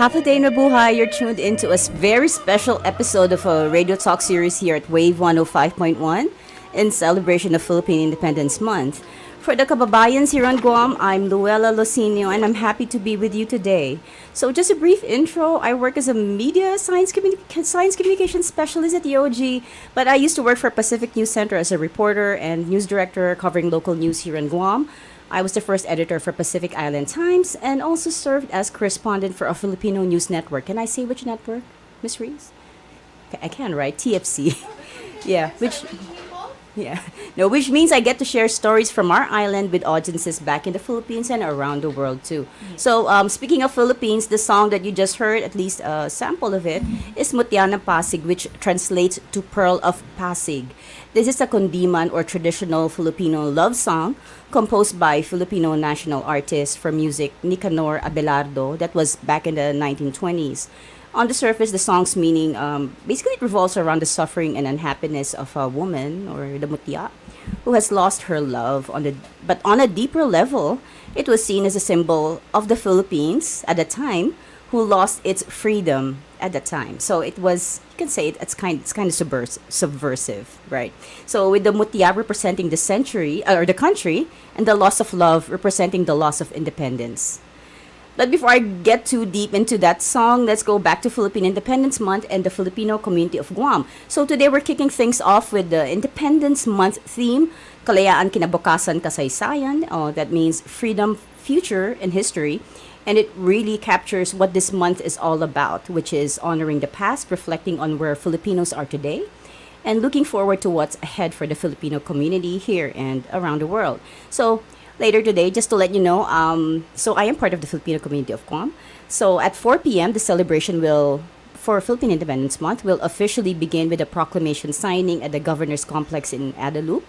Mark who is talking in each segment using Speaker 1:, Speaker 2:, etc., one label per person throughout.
Speaker 1: Half a day in Mabuhay, you're tuned into a very special episode of a radio talk series here at Wave 105.1 in celebration of Philippine Independence Month. For the kababayans here on Guam, I'm Louella, Losinio, and I'm happy to be with you today. So just a brief intro, I work as a media science communication specialist at EOG, but I used to work for Pacific News Center as a reporter and news director covering local news here in Guam. I was the first editor for Pacific Island Times and also served as correspondent for a Filipino news network. Can I say which network, Miss Reese? I can, right? TFC. Which means I get to share stories from our island with audiences back in the Philippines and around the world too. So, speaking of Philippines, the song that you just heard, at least a sample of it, is Mutya ng Pasig, which translates to Pearl of Pasig. This is a kundiman or traditional Filipino love song composed by Filipino national artist for music Nicanor Abelardo that was back in the 1920s. On the surface, the song's meaning basically it revolves around the suffering and unhappiness of a woman, or the mutya, who has lost her love. But on a deeper level, it was seen as a symbol of the Philippines at the time, who lost its freedom at the time. So it was, you can say it's kind of subversive, right? So with the mutya representing the century or the country, and the loss of love representing the loss of independence. But before I get too deep into that song, let's go back to Philippine Independence Month and the Filipino community of Guam. So today we're kicking things off with the Independence Month theme, Kalayaan Kinabukasan Kasaysayan. That means freedom, future, and history. And it really captures what this month is all about, which is honoring the past, reflecting on where Filipinos are today, and looking forward to what's ahead for the Filipino community here and around the world. So later today, just to let you know, so I am part of the Filipino community of Guam. So at 4 p.m., the celebration for Philippine Independence Month will officially begin with a proclamation signing at the Governor's Complex in Adalup,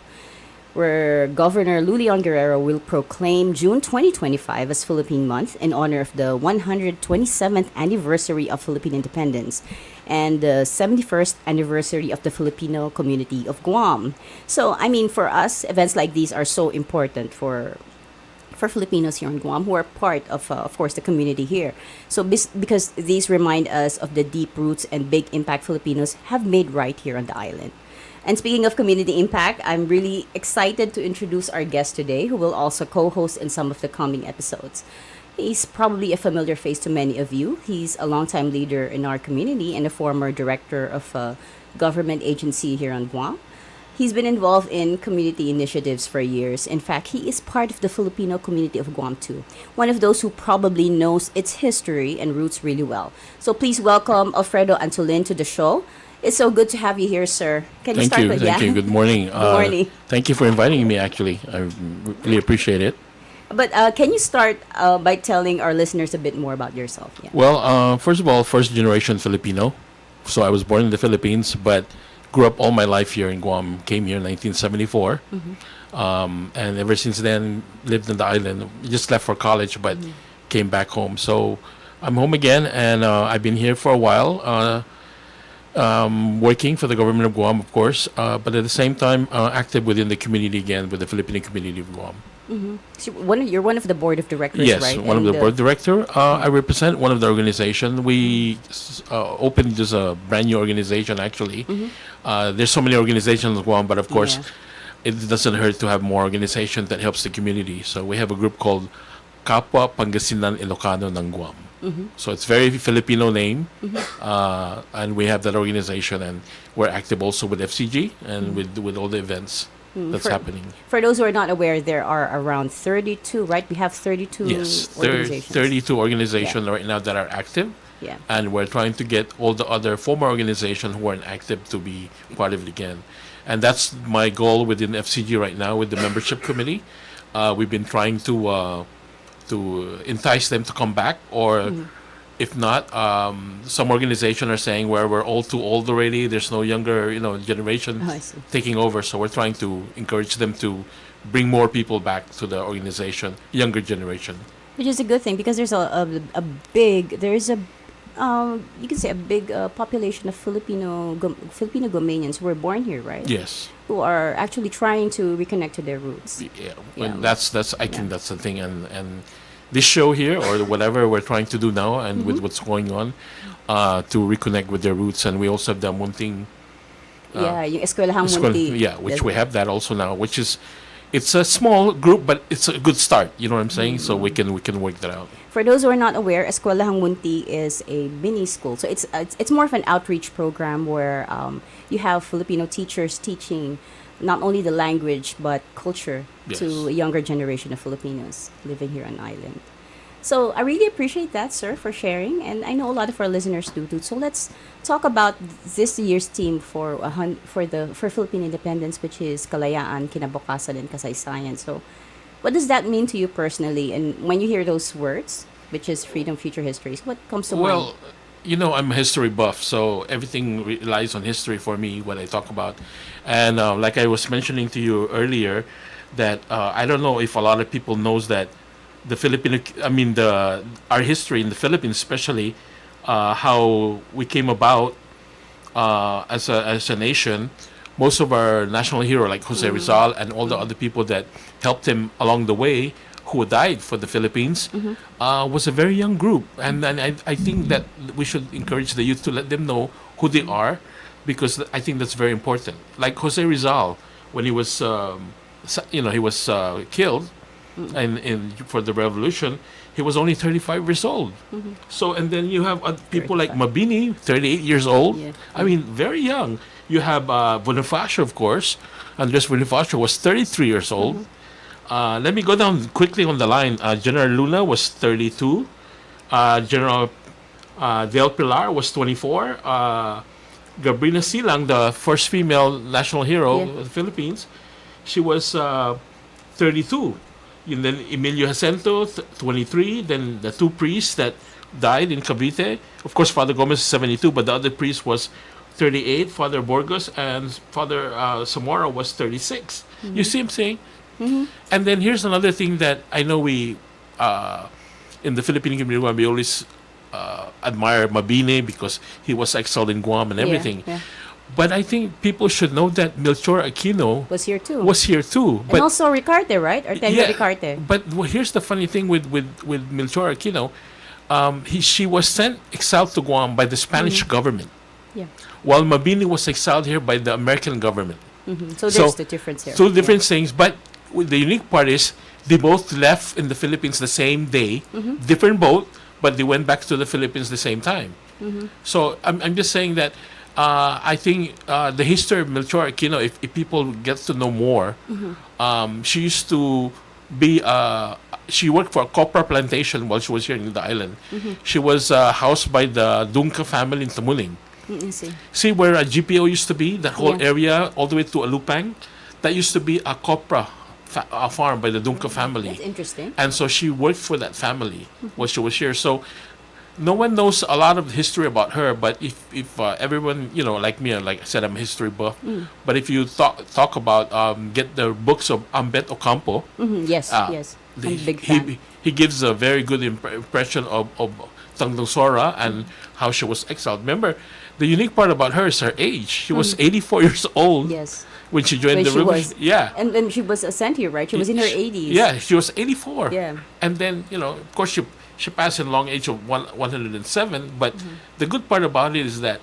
Speaker 1: where Governor Lulian Guerrero will proclaim June 2025 as Philippine Month in honor of the 127th anniversary of Philippine independence and the 71st anniversary of the Filipino community of Guam. So, I mean, for us, events like these are so important for Filipinos here in Guam who are part of course, the community here. So, because these remind us of the deep roots and big impact Filipinos have made right here on the island. And speaking of community impact, I'm really excited to introduce our guest today, who will also co-host in some of the coming episodes. He's probably a familiar face to many of you. He's a longtime leader in our community and a former director of a government agency here on Guam. He's been involved in community initiatives for years. In fact, he is part of the Filipino community of Guam too, one of those who probably knows its history and roots really well. So please welcome Alfredo Antolin to the show. It's so good to have you here, sir. Can you start with
Speaker 2: Thank you. Good morning.
Speaker 1: Good morning.
Speaker 2: Thank you for inviting me, actually. I really appreciate it.
Speaker 1: But can you start by telling our listeners a bit more about yourself? Yeah.
Speaker 2: Well, first of all, first generation Filipino. So I was born in the Philippines, but grew up all my life here in Guam. Came here in 1974. And ever since then, lived in the island. Just left for college, but came back home. So I'm home again, and I've been here for a while. Working for the government of Guam, of course, but at the same time, active within the community again, with the Filipino community of Guam.
Speaker 1: So you're one of the board of directors,
Speaker 2: yes,
Speaker 1: right?
Speaker 2: Yes, one of the board director. I represent one of the organization. We opened just a brand new organization, actually. There's so many organizations in Guam, but of course, it doesn't hurt to have more organization that helps the community. So we have a group called Kapwa Pangasinan Ilocano ng Guam. So it's very Filipino name, and we have that organization, and we're active also with FCG and with all the events that's happening.
Speaker 1: For those who are not aware, there are around 32, right? We have 32 organizations.
Speaker 2: 32 organizations right now that are active, and we're trying to get all the other former organizations who aren't active to be part of it again. And that's my goal within FCG right now with the membership committee. We've been trying to entice them to come back, or if not, some organizations are saying where we're all too old already, there's no younger generation taking over, so we're trying to encourage them to bring more people back to the organization, younger generation,
Speaker 1: which is a good thing, because there's you can say a big population of Filipino Guamanians who were born here, right?
Speaker 2: Yes.
Speaker 1: Who are actually trying to reconnect to their roots.
Speaker 2: Yeah. Well, that's I think that's the thing, and this show here or whatever we're trying to do now, and with what's going on, to reconnect with their roots. And we also have the Munting
Speaker 1: Yeah, yung Eskwelahang
Speaker 2: School,
Speaker 1: Munti.
Speaker 2: yeah, which we have that also now, which is it's a small group, but it's a good start. You know what I'm saying? So we can work that out.
Speaker 1: For those who are not aware, Eskwelahang Munti is a mini school. So it's more of an outreach program where you have Filipino teachers teaching not only the language but culture to a younger generation of Filipinos living here on island. So I really appreciate that, sir, for sharing, and I know a lot of our listeners do too. So let's talk about this year's theme for Philippine independence, which is Kalayaan, Kinabukasan, and Kasaysayan. So, what does that mean to you personally? And when you hear those words, which is freedom, future histories, what comes to mind?
Speaker 2: Well, I'm a history buff, so everything relies on history for me when I talk about. And like I was mentioning to you earlier, that I don't know if a lot of people knows that the Filipino, our history in the Philippines, especially how we came about as a nation. Most of our national hero, like Jose Rizal, and all the other people that helped him along the way, who died for the Philippines, was a very young group. And I think that we should encourage the youth to let them know who they are, because I think that's very important. Like Jose Rizal, when he was, killed, and for the revolution, he was only 35 years old. So, and then you have people like Mabini, 38 years old.
Speaker 1: Yeah.
Speaker 2: I mean, very young. You have Bonifacio, of course. Andres Bonifacio was 33 years old. Let me go down quickly on the line. General Luna was 32. General Del Pilar was 24. Gabriela Silang, the first female national hero of the Philippines, she was 32. And then Emilio Jacinto, 23. Then the two priests that died in Cavite. Of course, Father Gomez is 72, but the other priest was 38. Father Burgos and Father Zamora was 36. You see what I'm saying? And then here's another thing that I know we, in the Philippine community, we always admire Mabini because he was exiled in Guam and everything.
Speaker 1: Yeah.
Speaker 2: But I think people should know that Melchor Aquino
Speaker 1: Was here too.
Speaker 2: was here too.
Speaker 1: And also Ricarte, right? Artemio Ricarte.
Speaker 2: But here's the funny thing with Melchor Aquino. She was sent exiled to Guam by the Spanish government,
Speaker 1: Yeah.
Speaker 2: while Mabini was exiled here by the American government.
Speaker 1: So there's the difference here.
Speaker 2: Two different things, but the unique part is they both left in the Philippines the same day, different boat, but they went back to the Philippines the same time. So I'm just saying that I think the history of Melchor Aquino, if people get to know more, she used to be she worked for a copra plantation while she was here in the island. She was housed by the Dunca family in Tamuning. See where a GPO used to be, that whole area all the way to Alupang, that used to be a copra farm by the Dunca family.
Speaker 1: That's interesting.
Speaker 2: And so she worked for that family while she was here. So no one knows a lot of history about her, but if everyone, like me, like I said, I'm a history buff, but if you talk about, get the books of Ambet Ocampo.
Speaker 1: Yes. I'm a big fan.
Speaker 2: He gives a very good impression of Tangdong Sora and how she was exiled. Remember, the unique part about her is her age. She was 84 years old when she joined the revolution. Yeah.
Speaker 1: And then she was sent here, right? She was in her 80s.
Speaker 2: Yeah, she was 84.
Speaker 1: Yeah.
Speaker 2: And then, of course, she passed in long age of 107. But the good part about it is that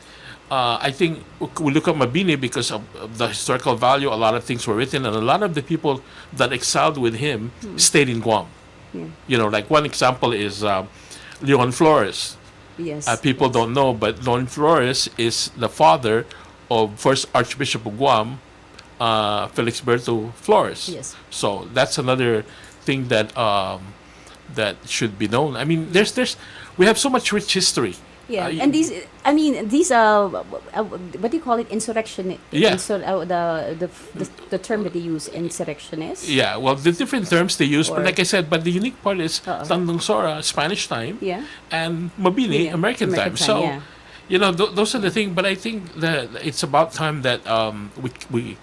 Speaker 2: I think we look at Mabini because of the historical value. A lot of things were written, and a lot of the people that exiled with him stayed in Guam.
Speaker 1: Yeah.
Speaker 2: Like one example is Leon Flores.
Speaker 1: Yes.
Speaker 2: People don't know, but Leon Flores is the father of first Archbishop of Guam, Felix Berto Flores.
Speaker 1: Yes.
Speaker 2: So that's another thing that that should be known. I mean, we have so much rich history.
Speaker 1: Yeah, and these what do you call it? Insurrection.
Speaker 2: Yeah.
Speaker 1: The term that they use, insurrectionist.
Speaker 2: Yeah, well, the different terms they use, but like I said, but the unique part is Tandong Sora, Spanish time, and Mabini, American time. So, those are the things. But I think that it's about time that we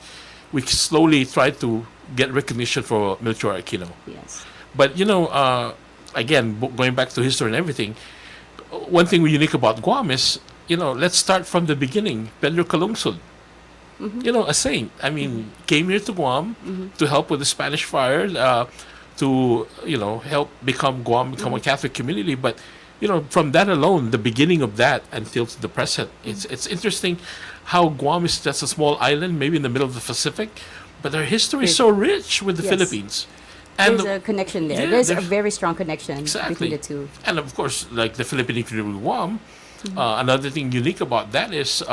Speaker 2: slowly try to get recognition for Melchor Aquino.
Speaker 1: Yes.
Speaker 2: But again, going back to history and everything, one thing unique about Guam is, let's start from the beginning. Pedro Calungsod, a saint. I mean, came here to Guam to help with the Spanish fire. to help Guam become a Catholic community. But from that alone, the beginning of that until the present, it's interesting how Guam is just a small island, maybe in the middle of the Pacific, but their history is so rich with the
Speaker 1: Yes.
Speaker 2: Philippines. And
Speaker 1: There's a connection there.
Speaker 2: yeah,
Speaker 1: There's a
Speaker 2: there's-
Speaker 1: very strong connection
Speaker 2: Exactly.
Speaker 1: between the two.
Speaker 2: And of course, like the Philippine community of Guam, another thing unique about that is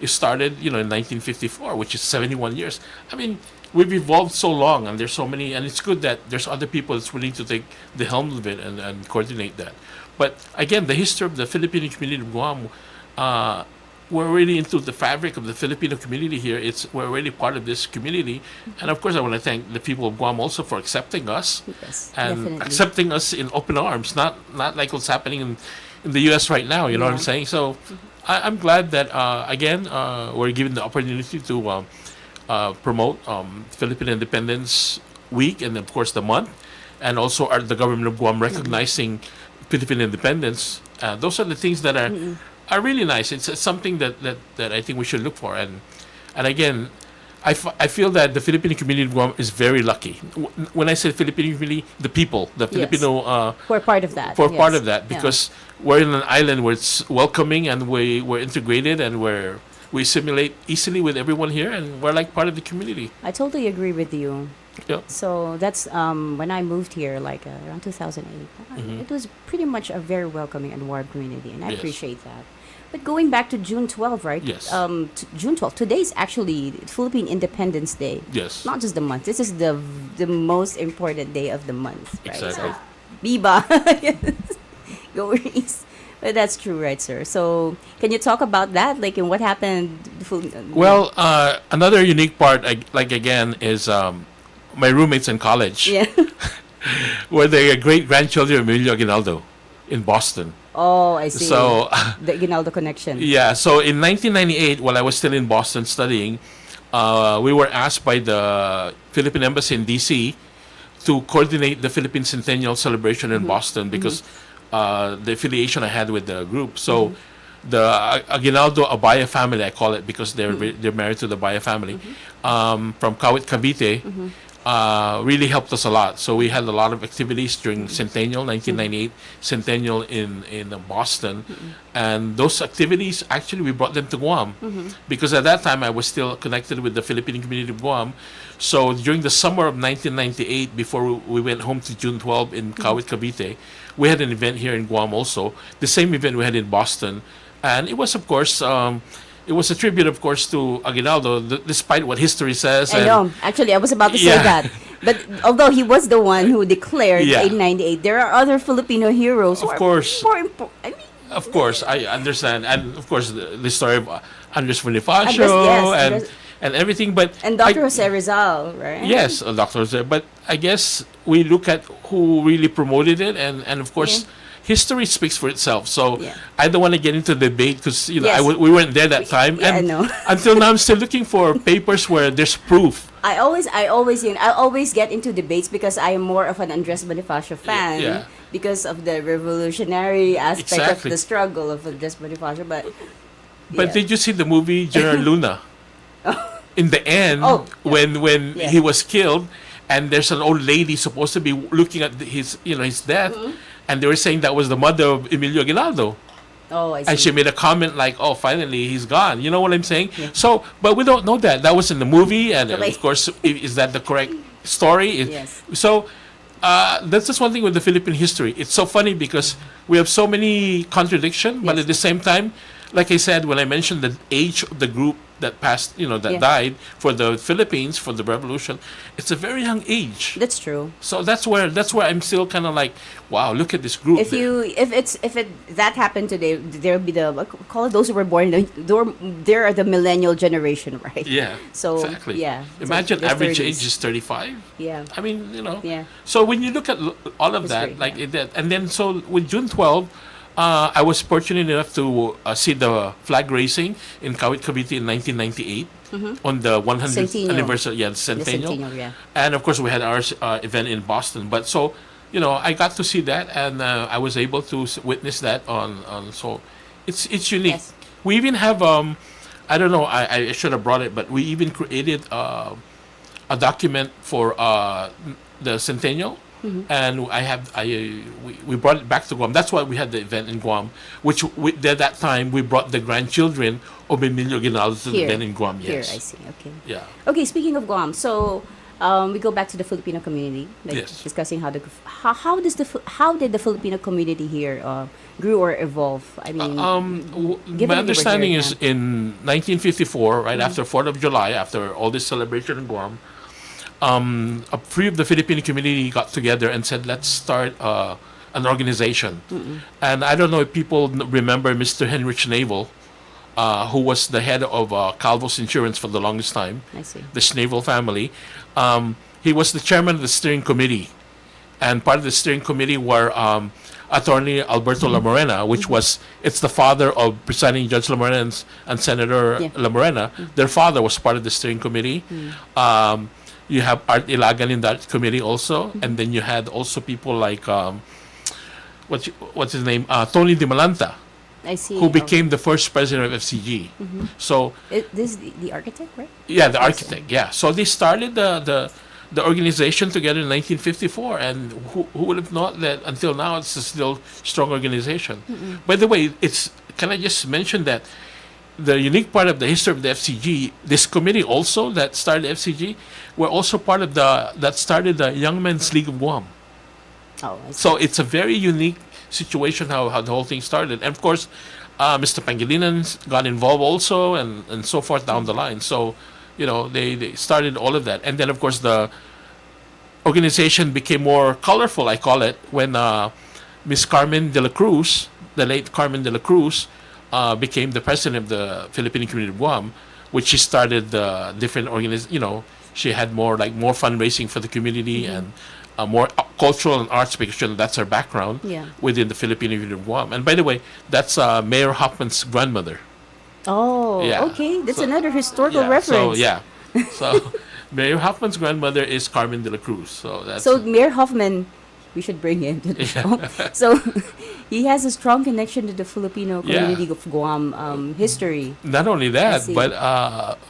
Speaker 2: it started, in 1954, which is 71 years. I mean, we've evolved so long, and there's so many, and it's good that there's other people that's willing to take the helm of it and coordinate that. But again, the history of the Filipino community of Guam, we're really into the fabric of the Filipino community here. We're already part of this community, and of course, I want to thank the people of Guam also for accepting us
Speaker 1: Yes,
Speaker 2: and
Speaker 1: definitely.
Speaker 2: accepting us in open arms. Not like what's happening in the U.S. right now. You know what I'm
Speaker 1: Yeah.
Speaker 2: saying? So I'm glad that again we're given the opportunity to promote Philippine Independence Week and of course the month, and also the government of Guam recognizing Philippine independence. Those are the things that are really nice. It's something that I think we should look for. And again, I feel that the Filipino community of Guam is very lucky. When I say Filipino community, the people, the Filipino,
Speaker 1: We're part of that.
Speaker 2: we're part
Speaker 1: yes.
Speaker 2: of that
Speaker 1: Yeah.
Speaker 2: because we're in an island where it's welcoming and we're integrated and we assimilate easily with everyone here and we're like part of the community.
Speaker 1: I totally agree with you.
Speaker 2: Yeah.
Speaker 1: So that's when I moved here, like around 2008. It was pretty much a very welcoming and warm community, and I
Speaker 2: Yes.
Speaker 1: appreciate that. But going back to June 12th, right?
Speaker 2: Yes.
Speaker 1: June 12th. Today's actually Philippine Independence Day.
Speaker 2: Yes.
Speaker 1: Not just the month. This is the most important day of the month, right?
Speaker 2: Exactly.
Speaker 1: So, Biba. Yes. Go Reese. But that's true, right, sir? So, can you talk about that? Like, and what happened?
Speaker 2: Well, another unique part, like again, is my roommates in college
Speaker 1: yeah.
Speaker 2: were the great grandchildren of Emilio Aguinaldo in Boston.
Speaker 1: Oh, I see.
Speaker 2: So
Speaker 1: the Ginaldo connection.
Speaker 2: yeah, so in 1998, while I was still in Boston studying, we were asked by the Philippine Embassy in DC to coordinate the Philippine Centennial celebration in Boston because the affiliation I had with the group. So the Aguinaldo Abaya family, I call it because they're married to the Abaya family, from Kawit, Cavite, really helped us a lot. So we had a lot of activities during Centennial, 1998 Centennial in Boston. And those activities, actually, we brought them to Guam. Because at that time, I was still connected with the Philippine community of Guam. So during the summer of 1998, before we went home to June 12 in Kawit, Cavite, we had an event here in Guam also. The same event we had in Boston. And it was, of course, it was a tribute, of course, to Aguinaldo, despite what history says.
Speaker 1: I know. Actually, I was about to say
Speaker 2: Yeah.
Speaker 1: that. But although he was the one who declared
Speaker 2: Yeah.
Speaker 1: 1898, there are other Filipino heroes who
Speaker 2: Of
Speaker 1: are
Speaker 2: course.
Speaker 1: more important. I mean,
Speaker 2: Of course, I understand. And, of course, the story of Andres Bonifacio
Speaker 1: yes,
Speaker 2: and,
Speaker 1: Andres-
Speaker 2: and everything. But
Speaker 1: and Dr. Jose Rizal, right?
Speaker 2: Yes, Dr. Jose. But I guess we look at who really promoted it. And of course, history speaks for itself. So
Speaker 1: Yeah.
Speaker 2: I don't want to get into the debate because,
Speaker 1: Yes.
Speaker 2: we weren't there that time.
Speaker 1: Yeah, I
Speaker 2: and
Speaker 1: know.
Speaker 2: until now, I'm still looking for papers where there's proof.
Speaker 1: I always get into debates because I am more of an Andres Bonifacio fan
Speaker 2: Yeah.
Speaker 1: because of the revolutionary aspect
Speaker 2: Exactly.
Speaker 1: of the struggle of Andres Bonifacio. But
Speaker 2: But did you see the movie General Luna? In the end,
Speaker 1: Oh, yeah.
Speaker 2: when
Speaker 1: Yeah.
Speaker 2: he was killed, and there's an old lady supposed to be looking at his death, and they were saying that was the mother of Emilio Aguinaldo.
Speaker 1: oh, I see.
Speaker 2: And she made a comment like, "Oh, finally he's gone." You know what I'm saying?
Speaker 1: Yeah.
Speaker 2: So, but we don't know that. That was in the movie, and
Speaker 1: Okay.
Speaker 2: of course, is that the correct story?
Speaker 1: Yes.
Speaker 2: So, that's just one thing with the Philippine history. It's so funny because we have so many contradiction, but
Speaker 1: Yes.
Speaker 2: at the same time, like I said, when I mentioned the age of the group that passed, that
Speaker 1: Yeah.
Speaker 2: died for the Philippines for the revolution, it's a very young age.
Speaker 1: That's true.
Speaker 2: So that's where I'm still kind of like, wow, look at this group.
Speaker 1: If that happened today, there'll be call it those who were born. There are the millennial generation, right?
Speaker 2: Yeah.
Speaker 1: So
Speaker 2: exactly.
Speaker 1: yeah. So
Speaker 2: Imagine
Speaker 1: there's
Speaker 2: average
Speaker 1: 30s.
Speaker 2: age is 35.
Speaker 1: Yeah.
Speaker 2: I mean,
Speaker 1: Yeah.
Speaker 2: So when you look at all of
Speaker 1: History,
Speaker 2: that, like
Speaker 1: yeah.
Speaker 2: that, and then so with June 12, I was fortunate enough to see the flag raising in Kawit, Cavite in 1998 on the 100th
Speaker 1: Centennial.
Speaker 2: anniversary, the
Speaker 1: The
Speaker 2: centennial.
Speaker 1: centennial, yeah.
Speaker 2: And of course, we had our event in Boston. But so, I got to see that, and I was able to witness that on. So, it's unique.
Speaker 1: Yes.
Speaker 2: We even have I don't know. I should have brought it, but we even created a document for the centennial, and we brought it back to Guam. That's why we had the event in Guam, which at that time we brought the grandchildren of Emilio Aguinaldo to the event in Guam.
Speaker 1: Here,
Speaker 2: Yes.
Speaker 1: I see. Okay.
Speaker 2: Yeah.
Speaker 1: Okay, speaking of Guam, so we go back to the Filipino community, like
Speaker 2: Yes.
Speaker 1: discussing how did the Filipino community here grew or evolve? I mean, given
Speaker 2: My
Speaker 1: that you were
Speaker 2: understanding
Speaker 1: here,
Speaker 2: is in 1954, right after 4th of July, after all this celebration in Guam, a few of the Filipino community got together and said, let's start an organization. And I don't know if people remember Mr. Henrich Naval, who was the head of Calvo's Insurance for the longest time,
Speaker 1: I see.
Speaker 2: the Schnavel family. He was the chairman of the steering committee. And part of the steering committee were Attorney Alberto La Morena, which it's the father of presiding Judge La Morena and Senator
Speaker 1: Yeah.
Speaker 2: La Morena. Their father was part of the steering committee. You have Art Ilagan in that committee also. And then you had also people like, what's his name? Tony Di Malanta,
Speaker 1: I see.
Speaker 2: who became the first president of FCG. So,
Speaker 1: This is the architect, right?
Speaker 2: yeah, the architect, yeah. So they started the organization together in 1954, and who would have thought that until now it's a still strong organization. By the way, can I just mention that the unique part of the history of the FCG, this committee also that started the FCG, were also part of that started the Young Men's League of Guam.
Speaker 1: Oh, I see.
Speaker 2: So it's a very unique situation how the whole thing started. And of course, Mr. Pangilinan got involved also, and so forth down the line. So, they started all of that. And then, of course, the organization became more colorful, I call it, when Miss Carmen de la Cruz, the late Carmen de la Cruz, became the president of the Filipino community of Guam, which she started different she had more fundraising for the community and more cultural and arts, because that's her background within the Filipino community of Guam. And by the way, that's Mayor Hoffman's grandmother.
Speaker 1: Oh,
Speaker 2: Yeah.
Speaker 1: okay. That's
Speaker 2: So-
Speaker 1: another historical
Speaker 2: So
Speaker 1: reference.
Speaker 2: yeah, so Mayor Hoffman's grandmother is Carmen de la Cruz. So that's
Speaker 1: So Mayor Hoffman, we should bring him to the show. So he has a strong connection to the Filipino community of Guam history.
Speaker 2: not only
Speaker 1: I
Speaker 2: that,
Speaker 1: see.
Speaker 2: but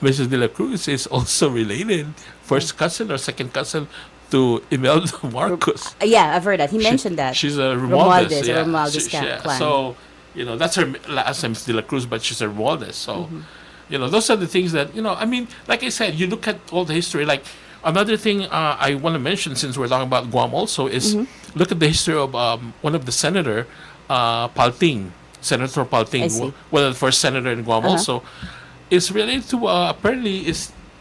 Speaker 2: Mrs. de la Cruz is also related, first cousin or second cousin to Imelda Marcos.
Speaker 1: Yeah, I've heard that. He mentioned that.
Speaker 2: She's a
Speaker 1: Romualdez,
Speaker 2: Romualdez.
Speaker 1: a
Speaker 2: Yeah.
Speaker 1: Romualdez clan.
Speaker 2: So, that's her last name is de la Cruz, but she's a Romualdez. So, those are the things that, I mean, like I said, you look at all the history. Like, another thing I want to mention, since we're talking about Guam also, is look at the history of one of the senator, Palting, Senator Palting,
Speaker 1: see.
Speaker 2: one of the first senator in Guam also, is related to, apparently,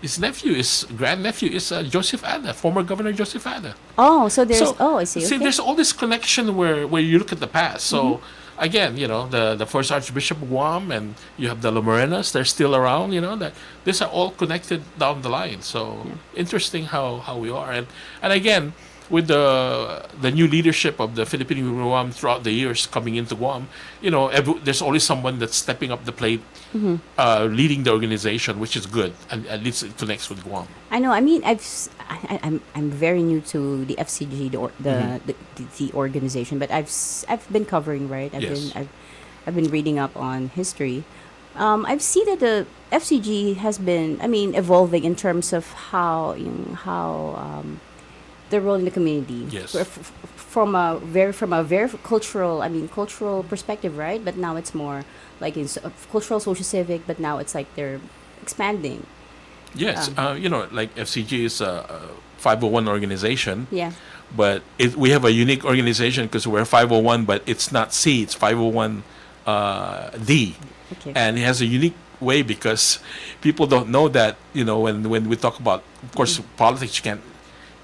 Speaker 2: his nephew, his grandnephew is Joseph Ada, former Governor Joseph Ada.
Speaker 1: Oh, so there's. I see.
Speaker 2: See,
Speaker 1: Okay.
Speaker 2: there's all this connection where you look at the past. So again, the first Archbishop of Guam, and you have the La Morenas, they're still around. That these are all connected down the line. So interesting how we are, and again, with the new leadership of the Philippine Guam throughout the years coming into Guam, there's always someone that's stepping up the plate, leading the organization, which is good, and at least it connects with Guam.
Speaker 1: I know. I mean, I'm very new to the FCG, the organization, but I've been covering, right.
Speaker 2: Yes.
Speaker 1: I've been reading up on history. I've seen that the FCG has been, evolving in terms of how their role in the community.
Speaker 2: Yes.
Speaker 1: From a very cultural, cultural perspective, right? But now it's more like in cultural, social, civic. But now it's like they're expanding.
Speaker 2: Yes, like FCG is a 501 organization.
Speaker 1: Yeah.
Speaker 2: But we have a unique organization because we're 501, but it's not C, it's 501 D.
Speaker 1: Okay.
Speaker 2: And it has a unique way because people don't know that, when we talk about, of course, politics,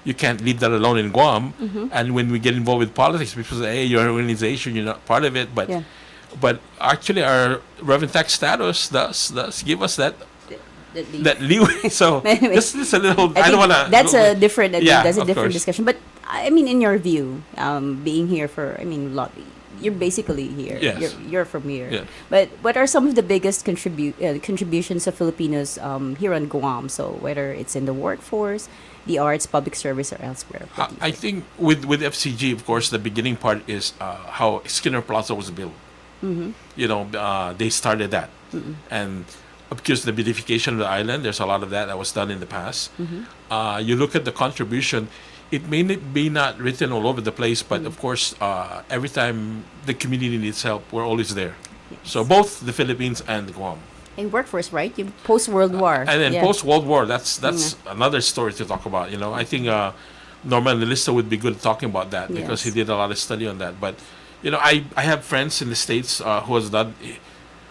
Speaker 2: you can't leave that alone in Guam. And when we get involved with politics, people say, hey, you're an organization, you're not part of it. But but actually our revenue tax status does give us that leeway. So
Speaker 1: Anyway,
Speaker 2: this is a little, I
Speaker 1: think
Speaker 2: don't want to.
Speaker 1: That's a different. That's a
Speaker 2: of
Speaker 1: different
Speaker 2: course.
Speaker 1: discussion. But in your view, being here for, you're basically here.
Speaker 2: Yes.
Speaker 1: You're from here.
Speaker 2: Yeah.
Speaker 1: But what are some of the biggest contributions of Filipinos here on Guam? So whether it's in the workforce, the arts, public service, or elsewhere. What do you
Speaker 2: I think with FCG, of course, the beginning part is how Skinner Plaza was built. They started that. And of course, the beautification of the island, there's a lot of that was done in the past. You look at the contribution, it may not be not written all over the place, but of course, every time the community needs help, we're always there. So
Speaker 1: Yes.
Speaker 2: both the Philippines and Guam.
Speaker 1: In workforce, right? You post World War.
Speaker 2: And then
Speaker 1: Yeah.
Speaker 2: post World War, that's another story to talk about. I think Norman Lista would be good at talking about that because he
Speaker 1: Yes.
Speaker 2: did a lot of study on that. But I have friends in the States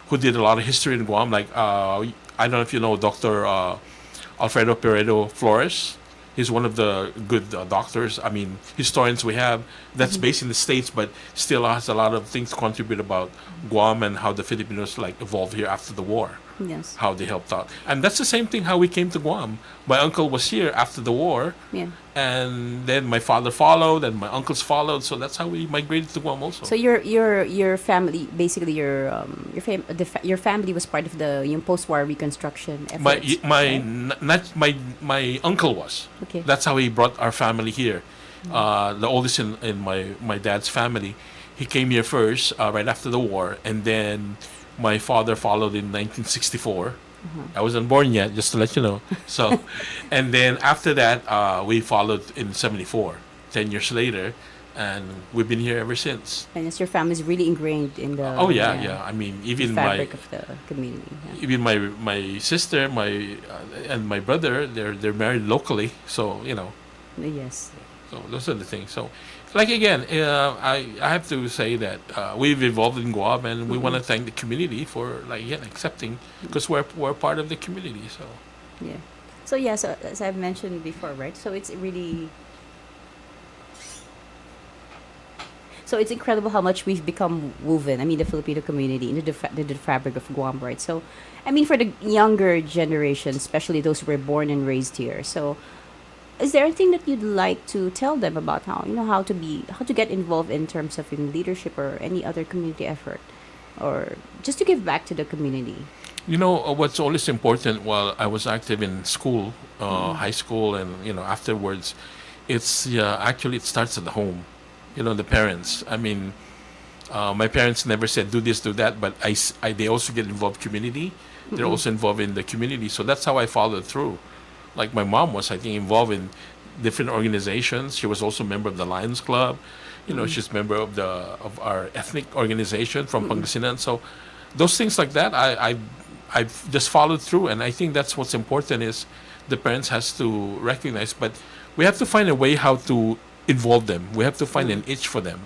Speaker 2: who did a lot of history in Guam. Like I don't know if you know Dr. Alfredo Peredo Flores. He's one of the good doctors. I mean, historians we have that's based in the States, but still has a lot of things to contribute about Guam and how the Filipinos like evolved here after the war,
Speaker 1: Yes.
Speaker 2: how they helped out. And that's the same thing how we came to Guam. My uncle was here after the war,
Speaker 1: Yeah.
Speaker 2: and then my father followed, and my uncles followed. So that's how we migrated to Guam also.
Speaker 1: So your family, basically your family was part of the yung post-war reconstruction
Speaker 2: my
Speaker 1: efforts.
Speaker 2: my
Speaker 1: right?
Speaker 2: not my uncle was.
Speaker 1: Okay.
Speaker 2: That's how he brought our family here. The oldest in my dad's family, he came here first right after the war, and then my father followed in 1964. I wasn't born yet, just to let you know. So, and then after that, we followed in 74, 10 years later, and we've been here ever since.
Speaker 1: And yes, your family is really ingrained in the
Speaker 2: Oh yeah. I mean,
Speaker 1: the
Speaker 2: even
Speaker 1: fabric of the community. Yeah.
Speaker 2: even my sister, and my brother, they're married locally, so
Speaker 1: Yes.
Speaker 2: So those are the things. So, like again, I have to say that we've evolved in Guam, and we want to thank the community for accepting, because we're part of the community. So
Speaker 1: Yeah. So yeah, so as I've mentioned before, right? So it's really it's incredible how much we've become woven. I mean, the Filipino community into the fabric of Guam, right? So, I mean, for the younger generation, especially those who were born and raised here. So, is there anything that you'd like to tell them about how to get involved in terms of leadership or any other community effort, or just to give back to the community?
Speaker 2: what's always important while I was active in school, high school, and afterwards, it's actually it starts at the home. The parents. I mean, my parents never said do this, do that, but they also get involved community. They're also involved in the community, so that's how I followed through. Like my mom was, I think, involved in different organizations. She was also a member of the Lions Club. She's a member of our ethnic organization from Pangasinan. So those things like that, I've just followed through, and I think that's what's important is the parents has to recognize, but we have to find a way how to involve them. We have to find an itch for them.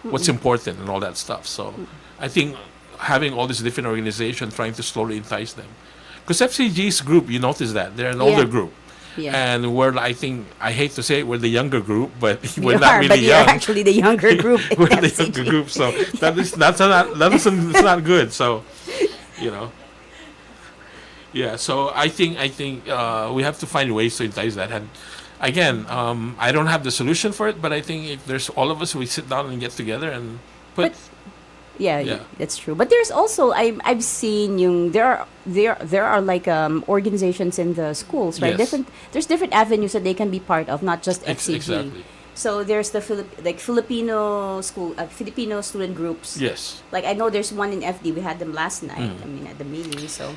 Speaker 2: What's important and all that stuff. So I think having all these different organizations trying to slowly entice them. Because FCG's group, you notice that they're an older group,
Speaker 1: Yeah.
Speaker 2: and I hate to say it, we're the younger group, but we're
Speaker 1: You
Speaker 2: not
Speaker 1: are,
Speaker 2: really
Speaker 1: but you're
Speaker 2: young.
Speaker 1: actually the younger group. in
Speaker 2: We're the
Speaker 1: FCG.
Speaker 2: younger group, so that's not good. So, yeah. So I think we have to find ways to entice that. And again, I don't have the solution for it, but I think if there's all of us, we sit down and get together and put.
Speaker 1: Yeah,
Speaker 2: Yeah.
Speaker 1: that's true. But there's also I've seen there are like organizations in the schools, right?
Speaker 2: Yes.
Speaker 1: There's different avenues that they can be part of, not just FCG.
Speaker 2: Exactly.
Speaker 1: So there's the Filipino school, Filipino student groups.
Speaker 2: Yes.
Speaker 1: Like I know there's one in FD. We had them last night. I mean at the meeting. So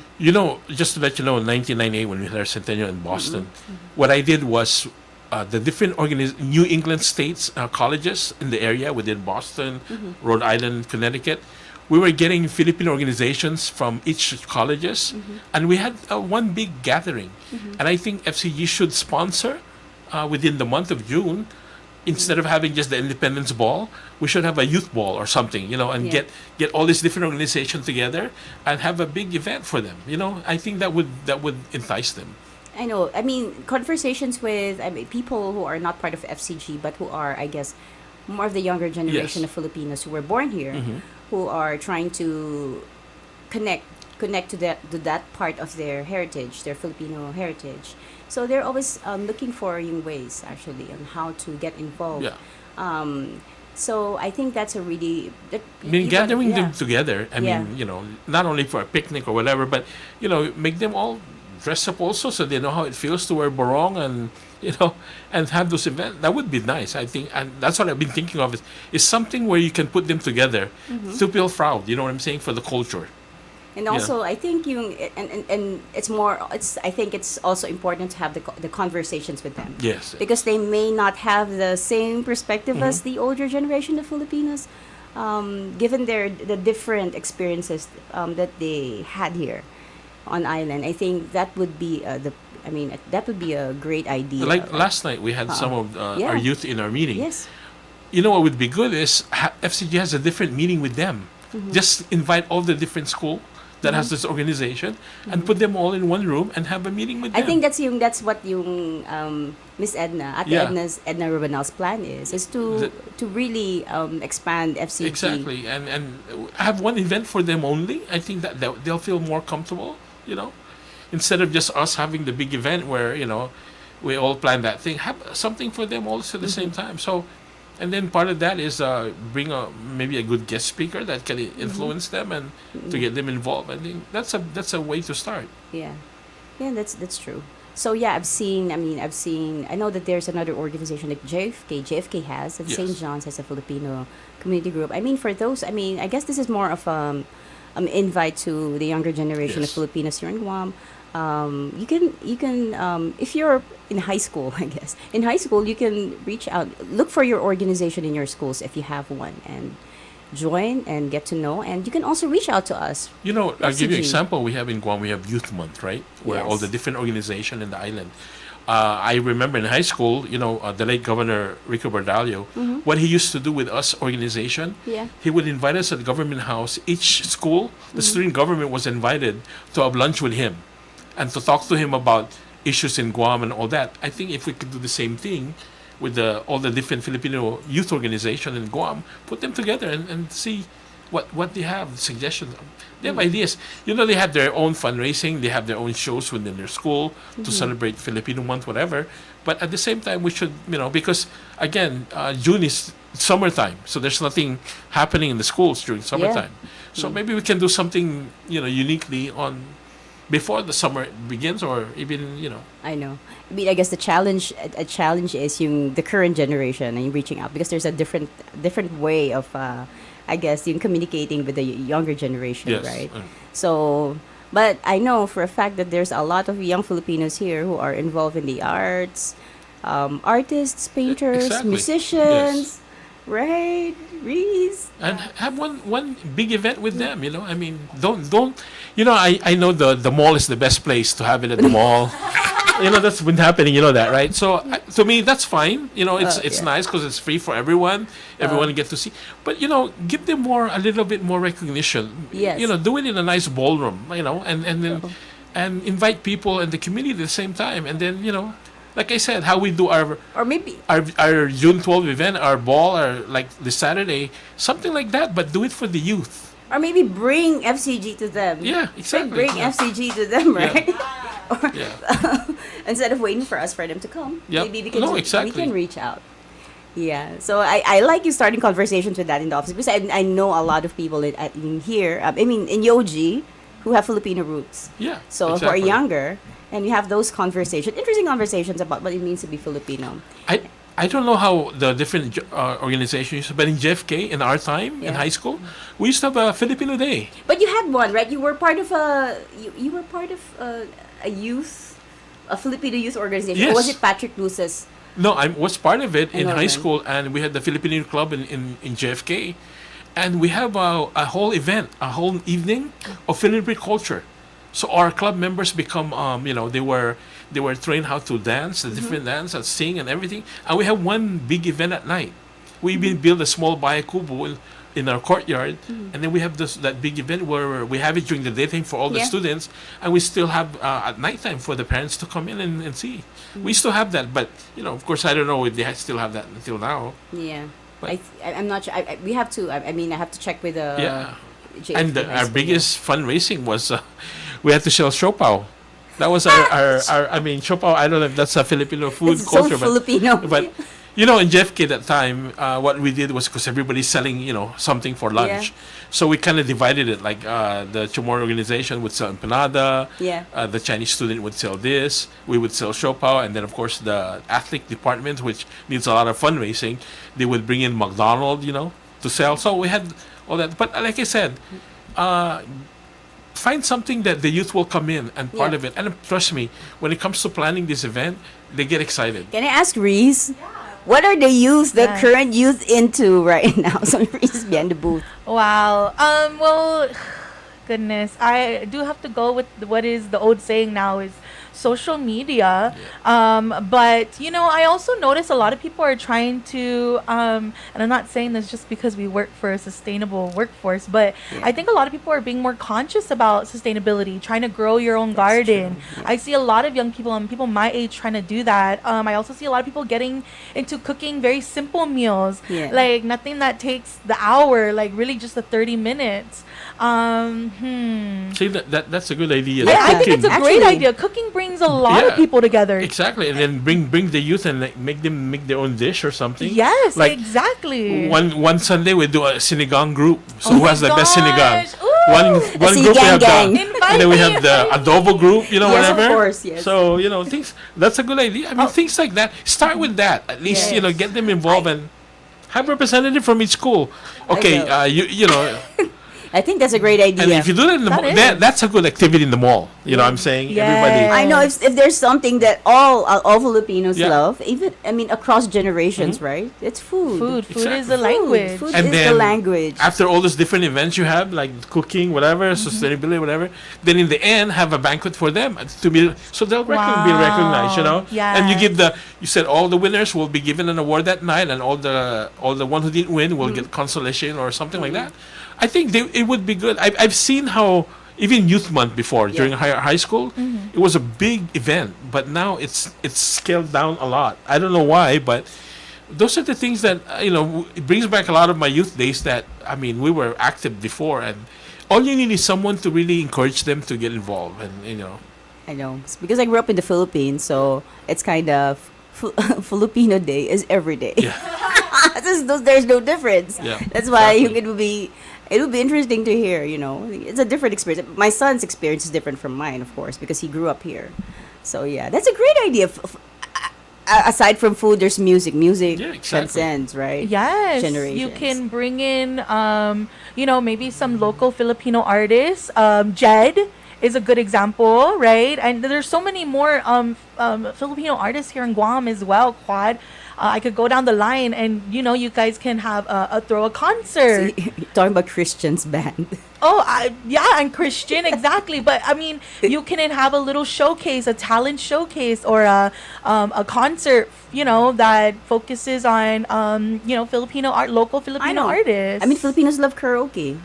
Speaker 2: Just to let you know, in 1998 when we had our centennial in Boston, what I did was the different New England states colleges in the area within Boston, Rhode Island, Connecticut. We were getting Filipino organizations from each colleges, and we had one big gathering. And I think FCG should sponsor within the month of June. Instead of having just the Independence Ball, we should have a youth ball or something, and
Speaker 1: Yeah.
Speaker 2: get all these different organizations together and have a big event for them. I think that would entice them.
Speaker 1: I know. I mean, conversations with people who are not part of FCG, but who are, I guess, more of the younger generation
Speaker 2: Yes.
Speaker 1: of Filipinos who were born here, who are trying to connect to that part of their heritage, their Filipino heritage. So they're always looking for yung ways, actually, on how to get involved.
Speaker 2: Yeah.
Speaker 1: So I think that's a really...
Speaker 2: I mean, gathering them together,
Speaker 1: Yeah.
Speaker 2: not only for a picnic or whatever, but, make them all dress up also so they know how it feels to wear barong and, and have those events. That would be nice, I think. And that's what I've been thinking of is something where you can put them together to feel proud, you know what I'm saying, for the culture.
Speaker 1: And also, I think you and it's more. It's I think it's also important to have the conversations with them.
Speaker 2: Yes.
Speaker 1: Because they may not have the same perspective as the older generation of Filipinos, given the different experiences that they had here on island. I think that would be that would be a great idea.
Speaker 2: Like last night, we had some of our youth in our meeting.
Speaker 1: Yes.
Speaker 2: You know what would be good is FCG has a different meeting with them. Just invite all the different school that has this organization and put them all in one room and have a meeting with them.
Speaker 1: I think that's what yung Miss Edna, Ate Edna Rubenal's plan is to really expand FCG.
Speaker 2: Exactly, and have one event for them only. I think that they'll feel more comfortable, instead of just us having the big event where we all plan that thing. Have something for them also at the same time. So, and then part of that is bring maybe a good guest speaker that can influence them and to get them involved. I think that's a way to start.
Speaker 1: Yeah, that's true. So yeah, I know that there's another organization like JFK has, and
Speaker 2: Yes.
Speaker 1: St. John's has a Filipino community group. I mean, for those, I guess this is more of invite to the younger generation of
Speaker 2: Yes.
Speaker 1: Filipinos here in Guam. You can if you're in high school, I guess in high school you can reach out, look for your organization in your schools if you have one, and join and get to know. And you can also reach out to us.
Speaker 2: I'll give you an
Speaker 1: FCG.
Speaker 2: example. We have in Guam, we have Youth Month, right? Where all
Speaker 1: Yes.
Speaker 2: the different organizations in the island. I remember in high school, the late Governor Rico Bardalio, what he used to do with us organization,
Speaker 1: Yeah.
Speaker 2: he would invite us at the government house. Each school, the student government was invited to have lunch with him and to talk to him about issues in Guam and all that. I think if we could do the same thing with all the different Filipino youth organization in Guam, put them together and see what they have, suggestions. They have ideas. They have their own fundraising. They have their own shows within their school to celebrate Filipino month, whatever. But at the same time, we should, because again, June is summertime, so there's nothing happening in the schools during summertime. So maybe we can do something, uniquely on before the summer begins, or even,
Speaker 1: I know. I guess the challenge a challenge is the current generation and reaching out, because there's a different way of I guess communicating with the younger generation,
Speaker 2: Yes.
Speaker 1: right? So, but I know for a fact that there's a lot of young Filipinos here who are involved in the arts, artists, painters,
Speaker 2: Exactly.
Speaker 1: musicians, right? Reese.
Speaker 2: and have one big event with them. Don't. I know the mall is the best place to have it at the mall. That's been happening. You know that, right? So to me, that's fine. It's
Speaker 1: yeah.
Speaker 2: nice because it's free for everyone. Everyone get to see. But give them a little bit more recognition.
Speaker 1: Yes.
Speaker 2: Do it in a nice ballroom. And then and invite people in the community at the same time. And then like I said, how we do our
Speaker 1: Or maybe
Speaker 2: our June 12 event, our ball, or like this Saturday, something like that. But do it for the youth.
Speaker 1: bring FCG to them.
Speaker 2: Yeah, exactly.
Speaker 1: Bring
Speaker 2: Yeah.
Speaker 1: FCG to them, right?
Speaker 2: Yeah.
Speaker 1: Instead of waiting for them to come,
Speaker 2: Yep.
Speaker 1: maybe because
Speaker 2: No,
Speaker 1: we
Speaker 2: exactly.
Speaker 1: can reach out. Yeah, so I like you starting conversations with that in the office, because I know a lot of people in here, in Yogi, who have Filipino roots.
Speaker 2: Yeah.
Speaker 1: So who are
Speaker 2: exactly.
Speaker 1: younger, and you have those conversations, interesting conversations about what it means to be Filipino.
Speaker 2: I don't know how the different organizations used to, but in JFK, in our time, in
Speaker 1: Yeah.
Speaker 2: high school, we used to have a Filipino Day.
Speaker 1: But you had one, right? You were part of you were part of a Filipino youth organization.
Speaker 2: Yes.
Speaker 1: Or was it Patrick Luce's?
Speaker 2: No, I was part of it in high
Speaker 1: Norman.
Speaker 2: school, and we had the Filipino Club in JFK, and we have a whole event, a whole evening of Filipino culture. So our club members become, they were trained how to dance, the different dance, and sing and everything. And we have one big event at night. We even build a small bahay-kubo in our courtyard, and then we have that big event where we have it during the daytime for all the
Speaker 1: Yeah.
Speaker 2: students, and we still have at nighttime for the parents to come in and see. We still have that, but of course, I don't know if they still have that until now.
Speaker 1: Yeah,
Speaker 2: But-
Speaker 1: I'm not sure. We have to. I have to check with the.
Speaker 2: Yeah.
Speaker 1: JFK
Speaker 2: And
Speaker 1: High
Speaker 2: our
Speaker 1: School,
Speaker 2: biggest fundraising was we had to sell siopaw. That was our siopaw. I don't know if that's a Filipino food
Speaker 1: It's
Speaker 2: culture,
Speaker 1: so Filipino.
Speaker 2: but in JFK that time, what we did was, because everybody's selling something for lunch, so we kind of divided it. Like the Chamorro organization would sell empanada,
Speaker 1: Yeah.
Speaker 2: the Chinese student would sell this, we would sell siopaw, and then of course the athletic department, which needs a lot of fundraising, they would bring in McDonald's, to sell. So we had all that. But like I said, find something that the youth will come in and part
Speaker 1: Yeah.
Speaker 2: of it. And trust me, when it comes to planning this event, they get excited.
Speaker 1: Can I ask Reese? What are the youth, the
Speaker 3: Yes.
Speaker 1: current youth into right now? So Reese is behind the booth.
Speaker 3: Wow. Well, goodness, I do have to go with what is the old saying now is social media. But I also notice a lot of people are trying to, and I'm not saying this just because we work for a sustainable workforce, but I think a lot of people are being more conscious about sustainability, trying to grow your own garden. I see a lot of young people and people my age trying to do that. I also see a lot of people getting into cooking very simple meals,
Speaker 1: Yeah.
Speaker 3: like nothing that takes the hour, like really just the 30 minutes.
Speaker 2: See, that's a good idea.
Speaker 1: Yeah,
Speaker 3: I think it's a great
Speaker 1: Actually.
Speaker 3: idea. Cooking brings a lot
Speaker 2: Yeah.
Speaker 3: of people together.
Speaker 2: Exactly, and then bring the youth and like, make them make their own dish or something.
Speaker 3: Yes,
Speaker 2: like
Speaker 3: exactly.
Speaker 2: one Sunday we do a sinigang group. So
Speaker 3: Oh
Speaker 2: who
Speaker 3: my
Speaker 2: has the best sinigang?
Speaker 3: gosh. Ooh.
Speaker 2: One
Speaker 1: See,
Speaker 2: group we
Speaker 1: gang,
Speaker 2: have
Speaker 1: gang.
Speaker 2: the,
Speaker 3: Invite
Speaker 2: and then we
Speaker 3: me,
Speaker 2: have the
Speaker 3: invite me.
Speaker 2: adobo group.
Speaker 1: Yes, of
Speaker 2: whatever.
Speaker 1: course, yes.
Speaker 2: So things that's a good idea. I mean,
Speaker 3: Oh.
Speaker 2: things like that. Start with that. At least
Speaker 1: Yes.
Speaker 2: get them involved and have representative from each school. Okay,
Speaker 1: will.
Speaker 2: you know.
Speaker 1: I think that's a great idea.
Speaker 2: And if you do that in the
Speaker 3: That
Speaker 2: mall,
Speaker 3: is.
Speaker 2: that's a good activity in the mall. You know what I'm saying?
Speaker 3: Yes.
Speaker 2: Everybody.
Speaker 1: I know if there's something that all Filipinos
Speaker 2: Yeah.
Speaker 1: love, even across generations, right? It's food.
Speaker 3: Food is
Speaker 2: Exactly.
Speaker 3: a language.
Speaker 1: Food
Speaker 2: And
Speaker 1: is the
Speaker 2: then
Speaker 1: language.
Speaker 2: After all those different events you have, like cooking, whatever, sustainability, whatever, then in the end have a banquet for them to be so they'll be recognized. And you give you said all the winners will be given an award that night, and all the one who didn't win will get consolation or something like that. I think it would be good. I've seen how even Youth Month before during high school, it was a big event, but now it's scaled down a lot. I don't know why, but those are the things that it brings back a lot of my youth days. That we were active before, and all you need is someone to really encourage them to get involved, and
Speaker 1: I know. It's because I grew up in the Philippines, so it's kind of Filipino Day is every day.
Speaker 2: Yeah.
Speaker 1: There's no difference.
Speaker 2: Yeah,
Speaker 1: That's why
Speaker 2: exactly.
Speaker 1: it would be interesting to hear. It's a different experience. My son's experience is different from mine, of course, because he grew up here. So yeah, that's a great idea. Aside from food, there's music. Music
Speaker 2: Yeah, exactly.
Speaker 1: transcends, right?
Speaker 3: Yes, you
Speaker 1: Generations.
Speaker 3: can bring in, maybe some local Filipino artists. Jed is a good example, right? And there's so many more Filipino artists here in Guam as well. Quad, I could go down the line, and you guys can have throw a concert.
Speaker 1: See, talking about Christian's band.
Speaker 3: Oh, I'm Christian, exactly. But you can have a little showcase, a talent showcase, or a concert, that focuses on, Filipino art, local Filipino artists.
Speaker 1: Filipinos love karaoke.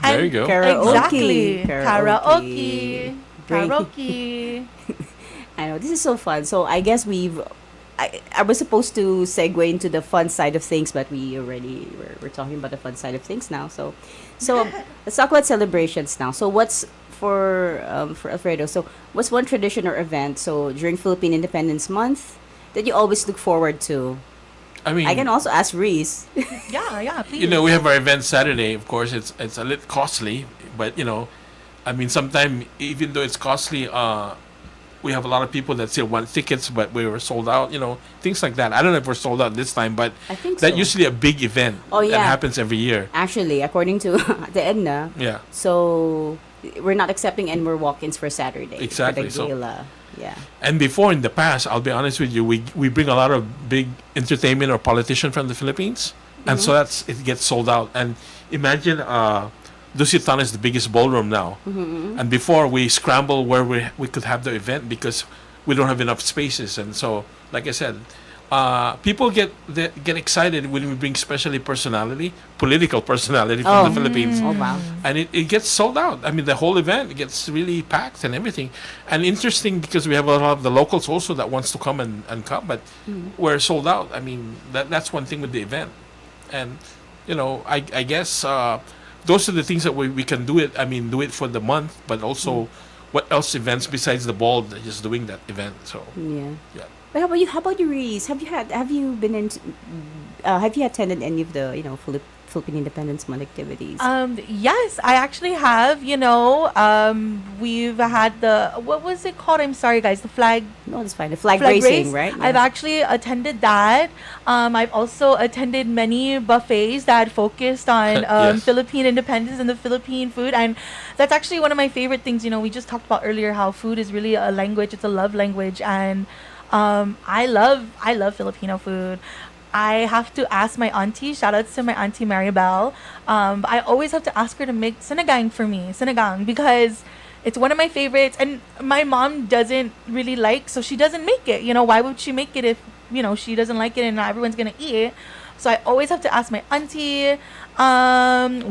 Speaker 2: There you go.
Speaker 1: Karaoke.
Speaker 3: Exactly.
Speaker 1: Karaoke.
Speaker 3: Karaoke.
Speaker 1: I know, this is so fun. So I guess I was supposed to segue into the fun side of things, but we're talking about the fun side of things now. So let's talk about celebrations now. So what's for Alfredo? So what's one tradition or event during Philippine Independence Month that you always look forward to? I can also ask Reese.
Speaker 3: Yeah, please.
Speaker 2: we have our event Saturday. Of course, it's a little costly, but sometimes even though it's costly, we have a lot of people that still want tickets, but we were sold out. Things like that. I don't know if we're sold out this time, but
Speaker 1: I think
Speaker 2: that's
Speaker 1: so.
Speaker 2: usually a big event.
Speaker 1: Oh, yeah.
Speaker 2: That happens every year.
Speaker 1: Actually, according to the Edna,
Speaker 2: Yeah.
Speaker 1: so we're not accepting any more walk-ins for Saturday.
Speaker 2: Exactly,
Speaker 1: For
Speaker 2: so-
Speaker 1: the gala. Yeah.
Speaker 2: And before in the past, I'll be honest with you, we bring a lot of big entertainment or politician from the Philippines, and so it gets sold out. And imagine, Dusitan is the biggest ballroom now, and before we scramble where we could have the event because we don't have enough spaces. And so, like I said, people get excited when we bring especially political personality from the Philippines.
Speaker 1: Oh wow.
Speaker 2: And it gets sold out. The whole event gets really packed and everything. And interesting because we have a lot of the locals also that wants to come and come, but we're sold out. That's one thing with the event. And, I guess those are the things that we can do it. Do it for the month, but also what else events besides the ball, just doing that event. So,
Speaker 1: Yeah.
Speaker 2: yeah.
Speaker 1: But how about you, Reese? Have you attended any of the Philippine Independence Month activities?
Speaker 3: Yes, I actually have. We've had what was it called? I'm sorry, guys. The flag
Speaker 1: No, that's fine. The flag
Speaker 3: flag
Speaker 1: raising,
Speaker 3: race.
Speaker 1: right?
Speaker 3: I've actually attended that. I've also attended many buffets that focused on
Speaker 2: Yes.
Speaker 3: Philippine independence and the Philippine food, and that's actually one of my favorite things. We just talked about earlier how food is really a language. It's a love language, and I love Filipino food. I have to ask my auntie. Shout outs to my auntie Maribel. I always have to ask her to make sinigang for me, sinigang, because it's one of my favorites. And my mom doesn't really like, so she doesn't make it. Why would she make it if she doesn't like it and not everyone's gonna eat it? So I always have to ask my auntie.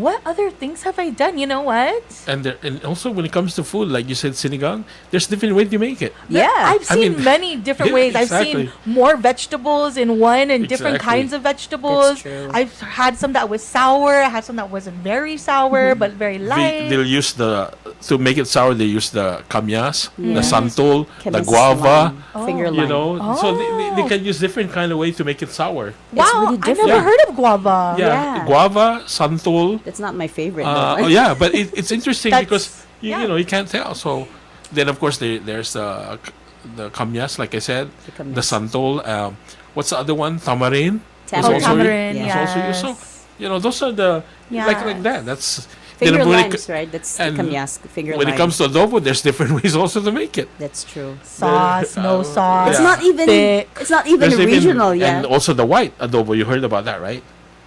Speaker 3: What other things have I done? You know what?
Speaker 2: And also when it comes to food, like you said, sinigang, there's different ways you make it.
Speaker 1: Yeah.
Speaker 3: I've
Speaker 2: I
Speaker 3: seen
Speaker 2: mean,
Speaker 3: many different
Speaker 2: yeah,
Speaker 3: ways. I've
Speaker 2: exactly.
Speaker 3: seen more vegetables in one and different
Speaker 2: Exactly.
Speaker 3: kinds of vegetables.
Speaker 1: That's true.
Speaker 3: I've had some that was sour. I had some that wasn't very sour, but very light.
Speaker 2: They'll use to make it sour. They use the kamyas,
Speaker 1: Yeah.
Speaker 2: the santol, the
Speaker 1: Chemist
Speaker 2: guava.
Speaker 1: lime, finger
Speaker 3: Oh.
Speaker 1: lime.
Speaker 2: You know, so they
Speaker 3: Oh.
Speaker 2: can use different kind of way to make it sour.
Speaker 3: Wow,
Speaker 1: really
Speaker 3: I
Speaker 1: different.
Speaker 3: never
Speaker 2: Yeah.
Speaker 3: heard of guava.
Speaker 1: Yeah.
Speaker 2: Guava, santol.
Speaker 1: That's not my favorite.
Speaker 2: Oh
Speaker 1: though.
Speaker 2: yeah, but it's interesting
Speaker 3: That's-
Speaker 2: because
Speaker 3: yeah.
Speaker 2: you can't tell. So then of course there's the kamyas, like I said,
Speaker 1: The kamyas.
Speaker 2: the santol. What's the other one? Tamarind.
Speaker 1: Tamarind.
Speaker 2: Is
Speaker 3: Oh,
Speaker 2: also
Speaker 3: tamarind,
Speaker 1: Yeah.
Speaker 2: is also used. So
Speaker 3: yes.
Speaker 2: those are the like
Speaker 3: Yes.
Speaker 2: that. That's
Speaker 1: Finger
Speaker 2: then when it
Speaker 1: limes, right? That's
Speaker 2: and
Speaker 1: kamyas, finger
Speaker 2: when
Speaker 1: lime.
Speaker 2: it comes to adobo, there's different ways also to make it.
Speaker 1: That's true.
Speaker 3: Sauce, no sauce.
Speaker 1: It's
Speaker 2: Yeah.
Speaker 1: not even.
Speaker 3: Thick.
Speaker 1: It's not even
Speaker 2: There's
Speaker 1: regional. Yeah.
Speaker 2: and also the white adobo. You heard about that, right?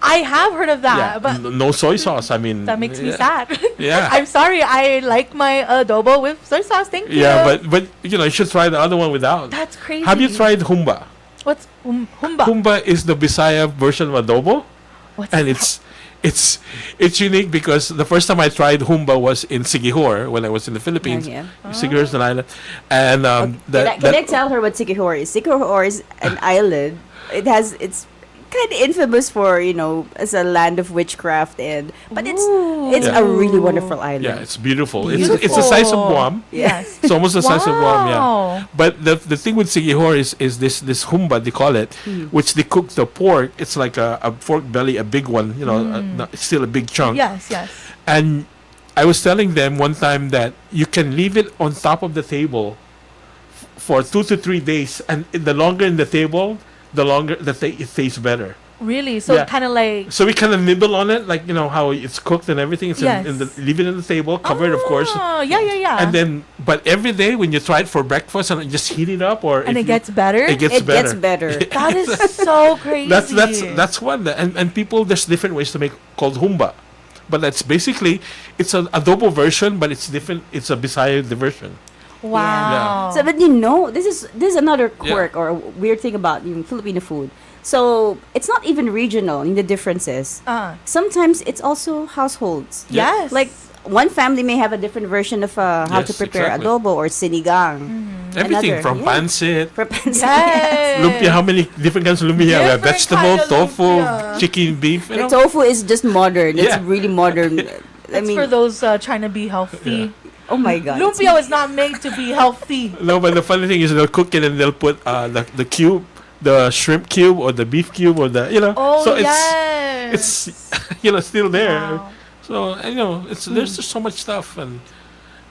Speaker 3: I have heard of that, but
Speaker 2: No soy sauce. I mean,
Speaker 3: that makes me
Speaker 2: yeah.
Speaker 3: sad.
Speaker 2: Yeah.
Speaker 3: I'm sorry. I like my adobo with soy sauce. Thank you.
Speaker 2: Yeah, but you should try the other one without.
Speaker 3: That's crazy.
Speaker 2: Have you tried humba?
Speaker 3: What's humba?
Speaker 2: Humba is the Bisaya version of adobo,
Speaker 3: What's
Speaker 2: and
Speaker 3: that?
Speaker 2: it's unique because the first time I tried humba was in Sigihor when I was in the Philippines.
Speaker 1: Yeah.
Speaker 2: Sigihor is an island, and
Speaker 1: Can I tell her what Sikihor is? Sikihor is an island. It's kind of infamous for as a land of witchcraft but it's
Speaker 2: Yeah.
Speaker 1: a really wonderful island.
Speaker 2: yeah, it's beautiful.
Speaker 3: Beautiful.
Speaker 2: It's the size of Guam.
Speaker 3: Yes.
Speaker 2: It's almost the size of Guam. Yeah.
Speaker 3: Wow.
Speaker 2: But the thing with Sigihor is this humba they call it, which they cook the pork. It's like a pork belly, a big one. It's still a big chunk.
Speaker 3: Yes. Yes.
Speaker 2: And I was telling them one time that you can leave it on top of the table for 2 to 3 days, and the longer in the table, the longer it tastes better.
Speaker 3: Really? So
Speaker 2: Yeah.
Speaker 3: kind of like.
Speaker 2: So we kind of nibble on it, like how it's cooked and everything. It's
Speaker 3: Yes.
Speaker 2: leave it in the table, cover it, of course.
Speaker 3: Oh, yeah.
Speaker 2: And then, but every day when you try it for breakfast and just heat it up, or
Speaker 3: And
Speaker 2: if
Speaker 3: it
Speaker 2: you-
Speaker 3: gets better.
Speaker 2: it gets
Speaker 1: It
Speaker 2: better.
Speaker 1: gets better.
Speaker 3: That is so crazy.
Speaker 2: That's one. And people, there's different ways to make called humba, but that's basically it's an adobo version, but it's different. It's a Bisaya version.
Speaker 3: Wow.
Speaker 1: So, but this is another quirk or a weird thing about Filipino food. So it's not even regional in the differences. Sometimes it's also households.
Speaker 3: Yes.
Speaker 1: Like one family may have a different version of how to
Speaker 2: Yes,
Speaker 1: prepare
Speaker 2: exactly.
Speaker 1: adobo or sinigang.
Speaker 2: Everything
Speaker 1: Another,
Speaker 2: from
Speaker 1: yeah.
Speaker 2: pancit,
Speaker 1: For pancit.
Speaker 3: Yes.
Speaker 2: lumpia. How many different kinds of lumpia? We have
Speaker 3: Different
Speaker 2: vegetable,
Speaker 3: kind of
Speaker 2: tofu,
Speaker 3: lumpia.
Speaker 2: chicken, beef.
Speaker 1: The tofu is just modern. It's
Speaker 2: Yeah.
Speaker 1: really modern.
Speaker 3: That's for those trying to be healthy.
Speaker 1: Oh my god.
Speaker 3: Lumpia is not made to be healthy.
Speaker 2: No, but the funny thing is they'll cook it and they'll put the cube, the shrimp cube or the beef cube or the
Speaker 3: Oh,
Speaker 2: So
Speaker 3: yes.
Speaker 2: it's still there.
Speaker 3: Wow.
Speaker 2: So it's there's just so much stuff and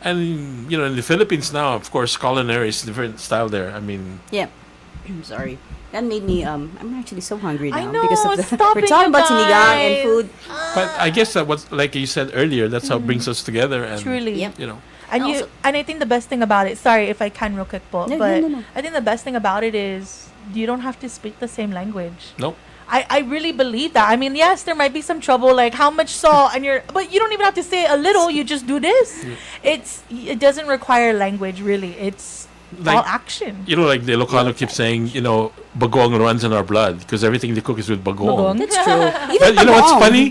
Speaker 2: in the Philippines now, of course, culinary is different style there. I mean,
Speaker 1: Yeah. I'm sorry. That made me I'm actually so hungry now
Speaker 3: I know,
Speaker 1: because of the
Speaker 3: stop
Speaker 1: we're
Speaker 3: it,
Speaker 1: talking
Speaker 3: you
Speaker 1: about sinigang and
Speaker 3: guys.
Speaker 1: food.
Speaker 2: but I guess that was like you said earlier. That's how it brings us together. And
Speaker 3: Truly.
Speaker 1: Yep.
Speaker 2: you know,
Speaker 3: And
Speaker 1: Also-
Speaker 3: and I think the best thing about it, sorry if I can real quick, Paul,
Speaker 1: No,
Speaker 3: but
Speaker 1: no.
Speaker 3: I think the best thing about it is you don't have to speak the same language.
Speaker 2: nope.
Speaker 3: I really believe that. I mean, yes, there might be some trouble, like how much salt, but you don't even have to say a little. You just do this. It doesn't require language, really. It's all
Speaker 2: Like
Speaker 3: action.
Speaker 2: like the Ilocano keep saying, bagong runs in our blood because everything they cook is with bagong.
Speaker 3: Bagong.
Speaker 1: That's true.
Speaker 2: But
Speaker 1: Even
Speaker 2: you know what's
Speaker 1: bagoong.
Speaker 2: funny?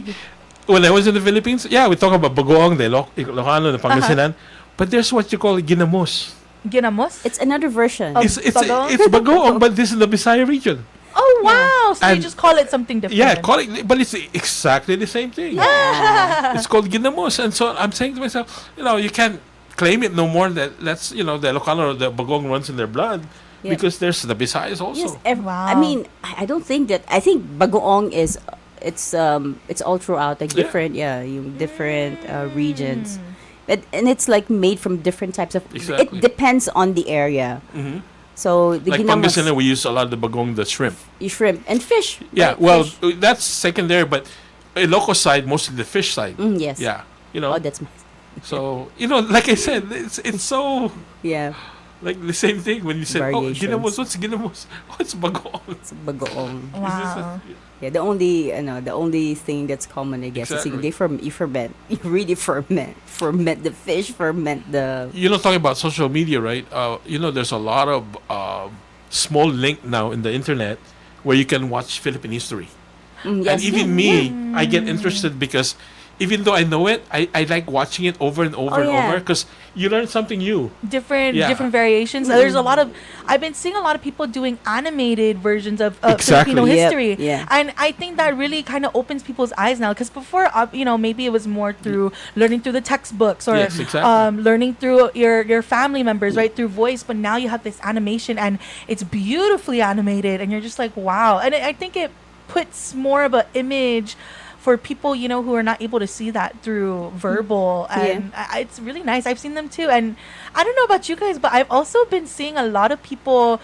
Speaker 2: When I was in the Philippines, we talk about bagong, the Ilocano, the Pangasinan, but there's what you call ginamos.
Speaker 3: Ginamos.
Speaker 1: It's another version.
Speaker 3: Of
Speaker 2: It's
Speaker 3: bagong?
Speaker 2: it's bagong, but this is the Bisaya region.
Speaker 3: Oh wow! So
Speaker 2: And-
Speaker 3: you just call it something different.
Speaker 2: Yeah, but it's exactly the same thing.
Speaker 1: Yeah.
Speaker 2: It's called ginamos, and so I'm saying to myself, you can't claim it no more that the Ilocano or the bagong runs in their blood
Speaker 1: Yeah.
Speaker 2: because there's the Bisayas also.
Speaker 1: Yes,
Speaker 3: Wow.
Speaker 1: I mean, I don't think that. I think bagoong is it's all throughout, like
Speaker 2: Yeah.
Speaker 1: different, different regions. And it's like made from different types of.
Speaker 2: Exactly.
Speaker 1: It depends on the area. So the
Speaker 2: Like
Speaker 1: ginamos,
Speaker 2: Pangasinan, we use a lot of the bagong, the shrimp.
Speaker 1: shrimp and fish.
Speaker 2: Yeah,
Speaker 1: right?
Speaker 2: well,
Speaker 1: Fish.
Speaker 2: that's secondary, but Ilocos side, mostly the fish side.
Speaker 1: Yes.
Speaker 2: Yeah, you know.
Speaker 1: Oh, that's
Speaker 2: So like I said, it's so
Speaker 1: yeah.
Speaker 2: like the same thing when you said, "Oh,
Speaker 1: Variations.
Speaker 2: ginamos, what's ginamos? Oh, it's bagong."
Speaker 1: It's bagoong.
Speaker 3: Wow.
Speaker 1: Yeah, the only thing that's common, I guess, is
Speaker 2: Exactly.
Speaker 1: you ferment. You really ferment the fish, ferment the.
Speaker 2: Talking about social media, right? There's a lot of small link now in the internet where you can watch Philippine history.
Speaker 1: Yes,
Speaker 2: And even me, I get interested because even though I know it, I like watching it over and over
Speaker 1: Oh,
Speaker 2: and
Speaker 1: yeah.
Speaker 2: over because you learn something new.
Speaker 3: Different
Speaker 2: Yeah.
Speaker 3: different variations. There's a lot of I've been seeing a lot of people doing animated versions of
Speaker 2: Exactly.
Speaker 3: Filipino
Speaker 1: Yep,
Speaker 3: history.
Speaker 1: yeah.
Speaker 3: And I think that really kind of opens people's eyes now, because before maybe it was more through learning through the textbooks or
Speaker 2: Yes, exactly.
Speaker 3: learning through your family members, right, through voice, but now you have this animation and it's beautifully animated and you're just like, wow. And I think it puts more of an image for people, who are not able to see that through verbal. And it's really nice. I've seen them too. And I don't know about you guys, but I've also been seeing a lot of people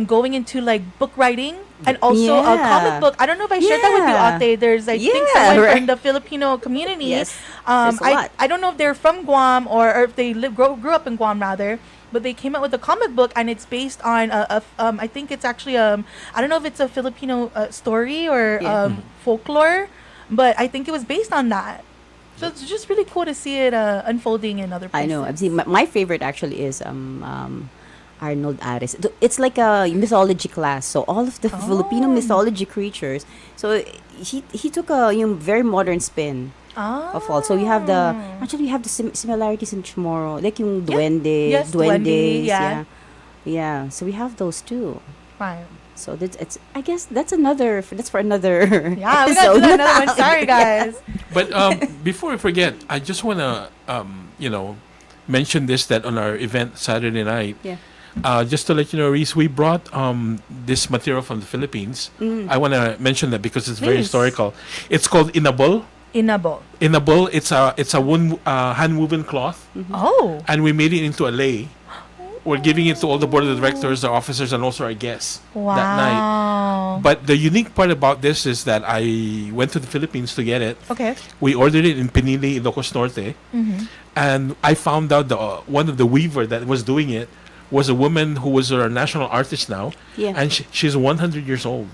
Speaker 3: going into like book writing and also a
Speaker 1: Yeah.
Speaker 3: comic book. I don't know if I shared that with you,
Speaker 1: Yeah.
Speaker 3: Ate. There's, I think,
Speaker 1: Yeah,
Speaker 3: someone
Speaker 1: right.
Speaker 3: from the Filipino community.
Speaker 1: Yes, there's a lot.
Speaker 3: I don't know if they're from Guam or if they grew up in Guam rather. But they came out with a comic book, and it's based on I think it's actually I don't know if it's a Filipino story or
Speaker 1: Yeah.
Speaker 3: folklore, but I think it was based on that. So it's just really cool to see it unfolding in other places.
Speaker 1: I know. I've seen my favorite actually is Arnold Ares. It's like a mythology class. So all of the Filipino mythology creatures. So he took a very modern spin of all. So you have the similarities in Chamorro, like yung duende,
Speaker 3: Yes,
Speaker 1: duendes,
Speaker 3: duende, yeah.
Speaker 1: yeah. So we have those too.
Speaker 3: Right.
Speaker 1: So I guess that's for another.
Speaker 3: Yeah, we gotta do
Speaker 1: episode.
Speaker 3: that another one. Sorry, guys.
Speaker 2: But before I forget, I just want to, mention this, that on our event Saturday night,
Speaker 1: Yeah.
Speaker 2: just to let you know, Reese, we brought this material from the Philippines. I want to mention that because it's very
Speaker 3: Please.
Speaker 2: historical. It's called inabol.
Speaker 3: Inabo.
Speaker 2: Inabol, it's a hand woven cloth,
Speaker 3: Oh.
Speaker 2: and we made it into a lei. We're giving it to all the board of directors, the officers, and also our guests
Speaker 3: Wow.
Speaker 2: that night. But the unique part about this is that I went to the Philippines to get it.
Speaker 3: Okay.
Speaker 2: We ordered it in Pinili, Ilocos Norte, and I found out one of the weaver that was doing it was a woman who was a national artist now,
Speaker 1: Yeah.
Speaker 2: and she's 100 years old,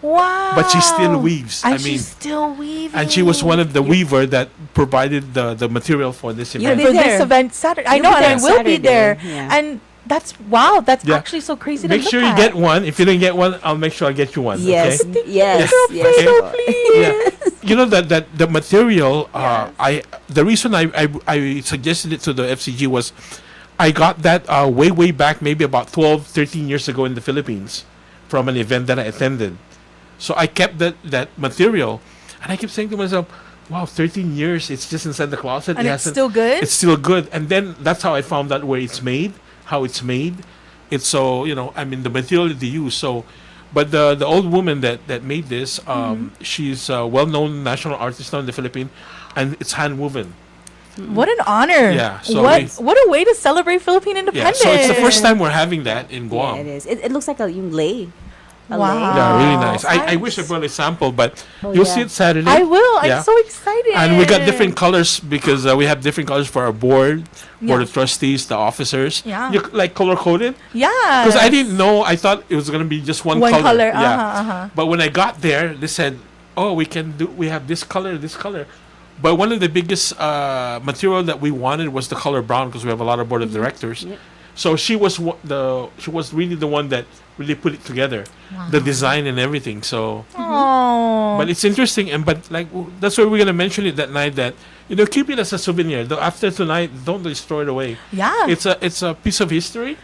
Speaker 3: Wow.
Speaker 2: but she still weaves.
Speaker 3: And she's still weaving.
Speaker 2: and she was one of the weaver that provided the material for this
Speaker 1: You'll
Speaker 2: event.
Speaker 1: be
Speaker 3: for this
Speaker 1: there.
Speaker 3: event Saturday. I
Speaker 1: You'll
Speaker 3: know,
Speaker 1: be
Speaker 3: and I
Speaker 1: there
Speaker 3: will be
Speaker 1: Saturday,
Speaker 3: there.
Speaker 1: yeah.
Speaker 3: And that's wow. That's
Speaker 2: Yeah.
Speaker 3: actually so crazy.
Speaker 2: Make
Speaker 3: to
Speaker 2: sure
Speaker 3: look
Speaker 2: you
Speaker 3: at.
Speaker 2: get one. If you don't get one, I'll make sure I get you one.
Speaker 1: Yes,
Speaker 2: Okay?
Speaker 1: yes,
Speaker 2: Yeah.
Speaker 1: yes.
Speaker 2: Okay.
Speaker 3: please.
Speaker 2: Yeah. You know that the material.
Speaker 3: Yes.
Speaker 2: The reason I suggested it to the FCG was, I got that way back, maybe about 12, 13 years ago in the Philippines, from an event that I attended. So I kept that material, and I kept saying to myself, "Wow, 13 years! It's just inside the closet.
Speaker 3: And
Speaker 2: It
Speaker 3: it's
Speaker 2: hasn't-
Speaker 3: still good.
Speaker 2: It's still good." And then that's how I found out where it's made, how it's made. It's so the material that they use. So, but the old woman that made this, she's a well-known national artist now in the Philippines, and it's hand woven.
Speaker 3: What an honor.
Speaker 2: Yeah, so
Speaker 3: what a way to celebrate Philippine
Speaker 2: Yeah,
Speaker 3: independence.
Speaker 2: so it's the first time we're having that in Guam.
Speaker 1: Yeah, it is. It looks like yung lei. A
Speaker 3: Wow.
Speaker 1: lei.
Speaker 2: Yeah, really nice. I
Speaker 3: Nice.
Speaker 2: wish I brought a sample, but
Speaker 1: Oh,
Speaker 2: you'll
Speaker 1: yeah.
Speaker 2: see it Saturday.
Speaker 3: I will. I'm
Speaker 2: Yeah.
Speaker 3: so excited.
Speaker 2: And we got different colors because we have different colors for our board
Speaker 3: Yeah.
Speaker 2: of trustees, the officers.
Speaker 3: Yeah.
Speaker 2: You like color coded?
Speaker 3: Yeah.
Speaker 2: Because I didn't know. I thought it was gonna be just one,
Speaker 3: One color.
Speaker 2: Yeah. But when I got there, they said, "Oh, we have this color, this color." But one of the biggest material that we wanted was the color brown because we have a lot of board of directors.
Speaker 1: Yep.
Speaker 2: So she was really the one that really put it together, the design and everything. So,
Speaker 3: Oh.
Speaker 2: but it's interesting, but that's why we're gonna mention it that night. That keep it as a souvenir. After tonight, don't destroy it away.
Speaker 3: yeah.
Speaker 2: It's a piece of history.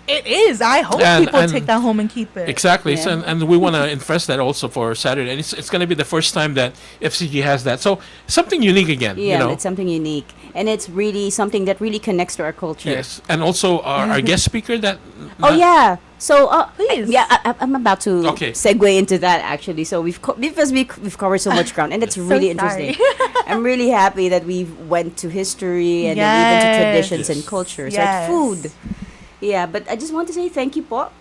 Speaker 3: It is. I hope people take that home and keep it.
Speaker 2: Exactly.
Speaker 1: Yeah.
Speaker 2: So, and we want to enforce that also for Saturday. And it's going to be the first time that FCG has that. So something unique again.
Speaker 1: Yeah,
Speaker 2: you know?
Speaker 1: it's something unique, and it's really something that really connects to our culture.
Speaker 2: Yes. And also our guest speaker that.
Speaker 1: Oh yeah. So
Speaker 3: Please.
Speaker 1: I'm about to
Speaker 2: Okay.
Speaker 1: segue into that actually. So because we've covered so much ground, and it's
Speaker 3: So
Speaker 1: really
Speaker 3: sorry.
Speaker 1: interesting. I'm really happy that we went to history and then even to traditions and
Speaker 2: Yes.
Speaker 1: cultures
Speaker 3: Yes.
Speaker 1: like food. Yeah, but I just want to say thank you, Po.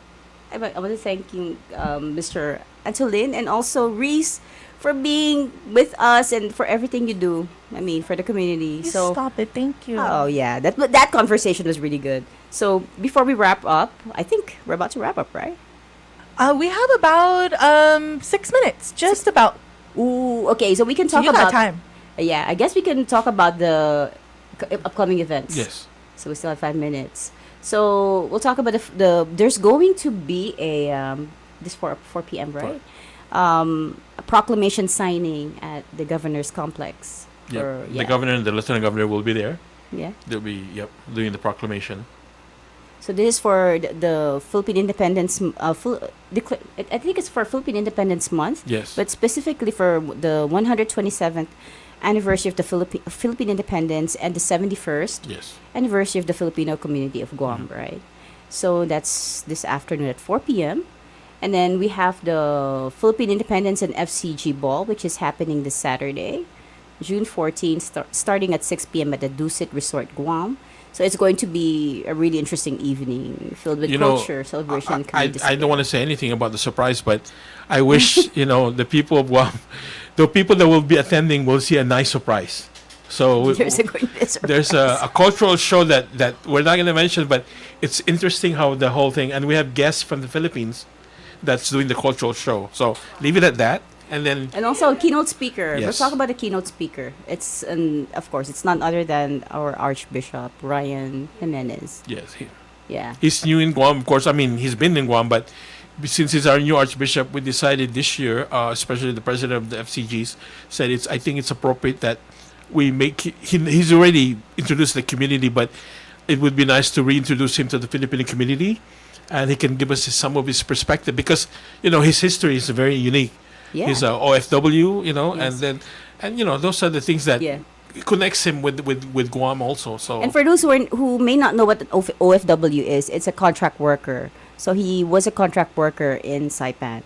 Speaker 1: I want to thank you, Mr. Antolin, and also Reese for being with us and for everything you do. I mean, for the community.
Speaker 3: You
Speaker 1: So
Speaker 3: stop it. Thank you.
Speaker 1: oh yeah, that conversation was really good. So before we wrap up, I think we're about to wrap up, right?
Speaker 3: We have about 6 minutes. Just about.
Speaker 1: Ooh, okay. So we can
Speaker 3: So
Speaker 1: talk
Speaker 3: you
Speaker 1: about
Speaker 3: got time.
Speaker 1: Yeah, I guess we can talk about the upcoming events.
Speaker 2: Yes.
Speaker 1: So we still have 5 minutes. So we'll talk about there's going to be a this 4 p.m. right? A proclamation signing at the governor's complex.
Speaker 2: Yep.
Speaker 1: for-
Speaker 2: The governor and the lieutenant governor will be there.
Speaker 1: Yeah.
Speaker 2: They'll be doing the proclamation.
Speaker 1: So this is for the Philippine Independence. I think it's for Philippine Independence Month.
Speaker 2: Yes.
Speaker 1: But specifically for the 127th anniversary of the Philippine Independence and the 71st
Speaker 2: Yes.
Speaker 1: anniversary of the Filipino community of Guam, right? So that's this afternoon at 4 p.m. And then we have the Philippine Independence and FCG Ball, which is happening this Saturday, June 14th, starting at 6 p.m. at the Dusit Resort, Guam. So it's going to be a really interesting evening filled with culture, celebration, and community
Speaker 2: I don't
Speaker 1: spirit.
Speaker 2: want to say anything about the surprise, but I wish the people of Guam, the people that will be attending, will see a nice surprise. So
Speaker 1: There's going to be a surprise.
Speaker 2: there's a cultural show that we're not going to mention, but it's interesting how the whole thing, and we have guests from the Philippines that's doing the cultural show. So leave it at that, and then
Speaker 1: And also a keynote speaker.
Speaker 2: Yes.
Speaker 1: Let's talk about the keynote speaker. It's of course it's none other than our Archbishop Ryan Jimenez.
Speaker 2: yes,
Speaker 1: Yeah.
Speaker 2: he's new in Guam. Of course, I mean he's been in Guam, but since he's our new archbishop, we decided this year, especially the president of the FCGs, said I think it's appropriate that we he's already introduced the community, but it would be nice to reintroduce him to the Filipino community, and he can give us some of his perspective because his history is very unique.
Speaker 1: Yeah.
Speaker 2: He's a OFW,
Speaker 1: Yes.
Speaker 2: and those are the things that
Speaker 1: Yeah.
Speaker 2: connects him with Guam also. So
Speaker 1: And for those who may not know what an OFW is, it's a contract worker. So he was a contract worker in Saipan,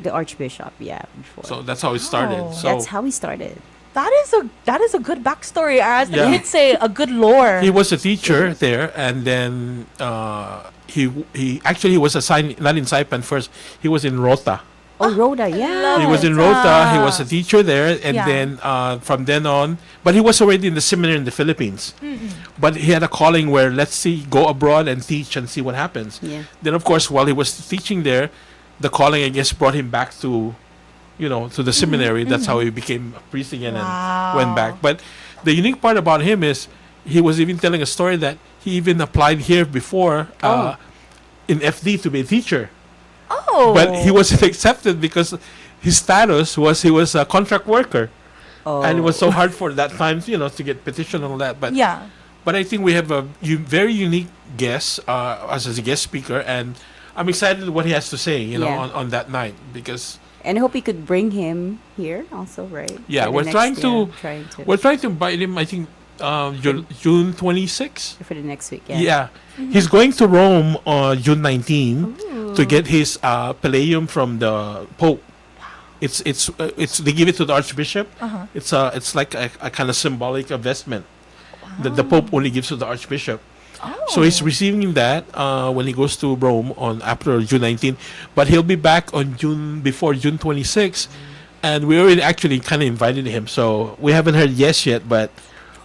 Speaker 1: the Archbishop. Yeah, before.
Speaker 2: so that's how it started.
Speaker 3: Oh.
Speaker 2: So
Speaker 1: That's how he started.
Speaker 3: That is a good backstory. As
Speaker 2: Yeah.
Speaker 3: you could say, a good lore.
Speaker 2: he was a teacher there, and then he was assigned not in Saipan first. He was in Rota.
Speaker 1: Oh, Rhoda, yeah.
Speaker 2: He was in Rota. He was a teacher there, and
Speaker 3: Yeah.
Speaker 2: then from then on, but he was already in the seminary in the Philippines. But he had a calling where go abroad and teach and see what happens.
Speaker 1: Yeah.
Speaker 2: Then of course, while he was teaching there, the calling I guess brought him back to the seminary. That's how he became a priest again and went back. But the unique part about him is he was even telling a story that he even applied here before in FD to be a teacher.
Speaker 3: Oh.
Speaker 2: But he wasn't accepted because his status was he was a contract worker.
Speaker 1: Oh.
Speaker 2: And it was so hard for that time, to get petition and all that. But
Speaker 3: Yeah.
Speaker 2: but I think we have a very unique guest as a guest speaker, and I'm excited what he has to say,
Speaker 1: Yeah.
Speaker 2: on that night because
Speaker 1: And I hope we could bring him here also, right?
Speaker 2: Yeah,
Speaker 1: For the
Speaker 2: we're trying to-
Speaker 1: trying to
Speaker 2: we're trying to invite him. I think June 26th.
Speaker 1: for the next week. Yeah.
Speaker 2: Yeah, he's going to Rome on June 19 to get his pallium from the Pope. It's they give it to the Archbishop. It's like a kind of symbolic investment that the Pope only gives to the Archbishop. So he's receiving that when he goes to Rome after June 19, but he'll be back on before June 26, and we already actually kind of invited him. So we haven't heard yes yet, but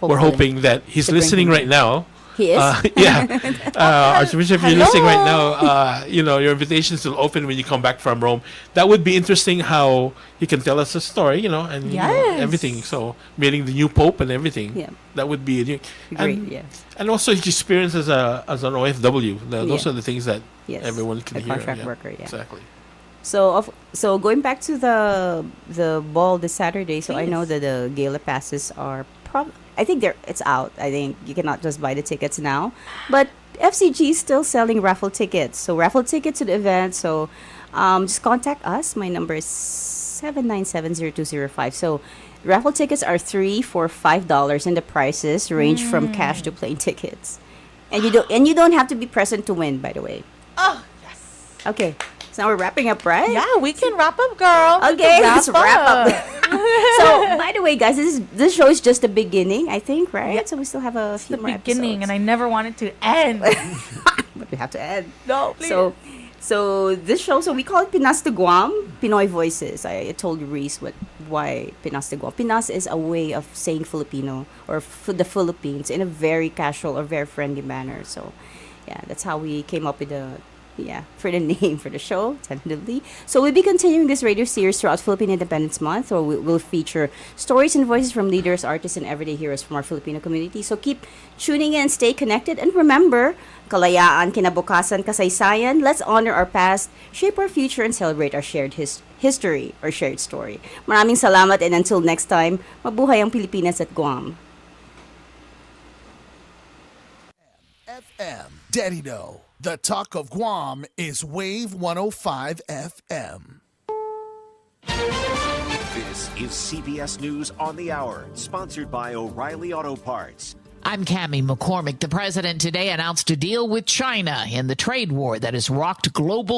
Speaker 2: we're
Speaker 1: Hopefully.
Speaker 2: hoping that he's
Speaker 1: To bring
Speaker 2: listening
Speaker 1: him
Speaker 2: right now.
Speaker 1: He is.
Speaker 2: Yeah, Archbishop, if you're listening right
Speaker 3: Hello.
Speaker 2: now, your invitation is still open when you come back from Rome. That would be interesting how he can tell us a story, and
Speaker 3: Yes.
Speaker 2: everything. So meeting the new Pope and everything.
Speaker 1: Yeah.
Speaker 2: That would be
Speaker 1: Great.
Speaker 2: and,
Speaker 1: Yeah.
Speaker 2: and also his experience as an OFW. Those
Speaker 1: Yeah.
Speaker 2: are the things that
Speaker 1: Yes.
Speaker 2: everyone can
Speaker 1: A
Speaker 2: hear.
Speaker 1: contract worker. Yeah.
Speaker 2: Exactly.
Speaker 1: So going back to the ball this Saturday. So I know
Speaker 3: Please.
Speaker 1: that the gala passes are I think it's out. I think you cannot just buy the tickets now. But FCG is still selling raffle tickets. So raffle tickets to the event. So just contact us. My number is 7970205. So raffle tickets are $3 for $5, and the prices range from cash to plane tickets. And you don't have to be present to win, by the way.
Speaker 3: Oh, yes.
Speaker 1: Okay. So now we're wrapping up, right?
Speaker 3: Yeah, we can wrap up, girl.
Speaker 1: Okay, let's wrap up. So, by the way, guys, this show is just the beginning, I think, right?
Speaker 3: Yeah.
Speaker 1: So we still have a few
Speaker 3: The
Speaker 1: more
Speaker 3: beginning,
Speaker 1: episodes.
Speaker 3: and I never want it to end.
Speaker 1: But we have to end.
Speaker 3: No, please.
Speaker 1: So this show, so we call it Pinas to Guam, Pinoy Voices. I told Reese why Pinas to Guam. Pinas is a way of saying Filipino or the Philippines in a very casual or very friendly manner. So, yeah, that's how we came up with for the name for the show, tentatively. So we'll be continuing this radio series throughout Philippine Independence Month, where we'll feature stories and voices from leaders, artists, and everyday heroes from our Filipino community. So keep tuning in, stay connected, and remember, kalayaan, kinabukasan, kasaysayan, let's honor our past, shape our future, and celebrate our shared history or shared story. Maraming salamat, and until next time, mabuhay ang Pilipinas at Guam.
Speaker 4: FM. Daddy No. The talk of Guam is Wave 105 FM.
Speaker 5: This is CBS News on the Hour, sponsored by O'Reilly Auto Parts.
Speaker 6: I'm Cammie McCormick. The president today announced a deal with China in the trade war that has rocked global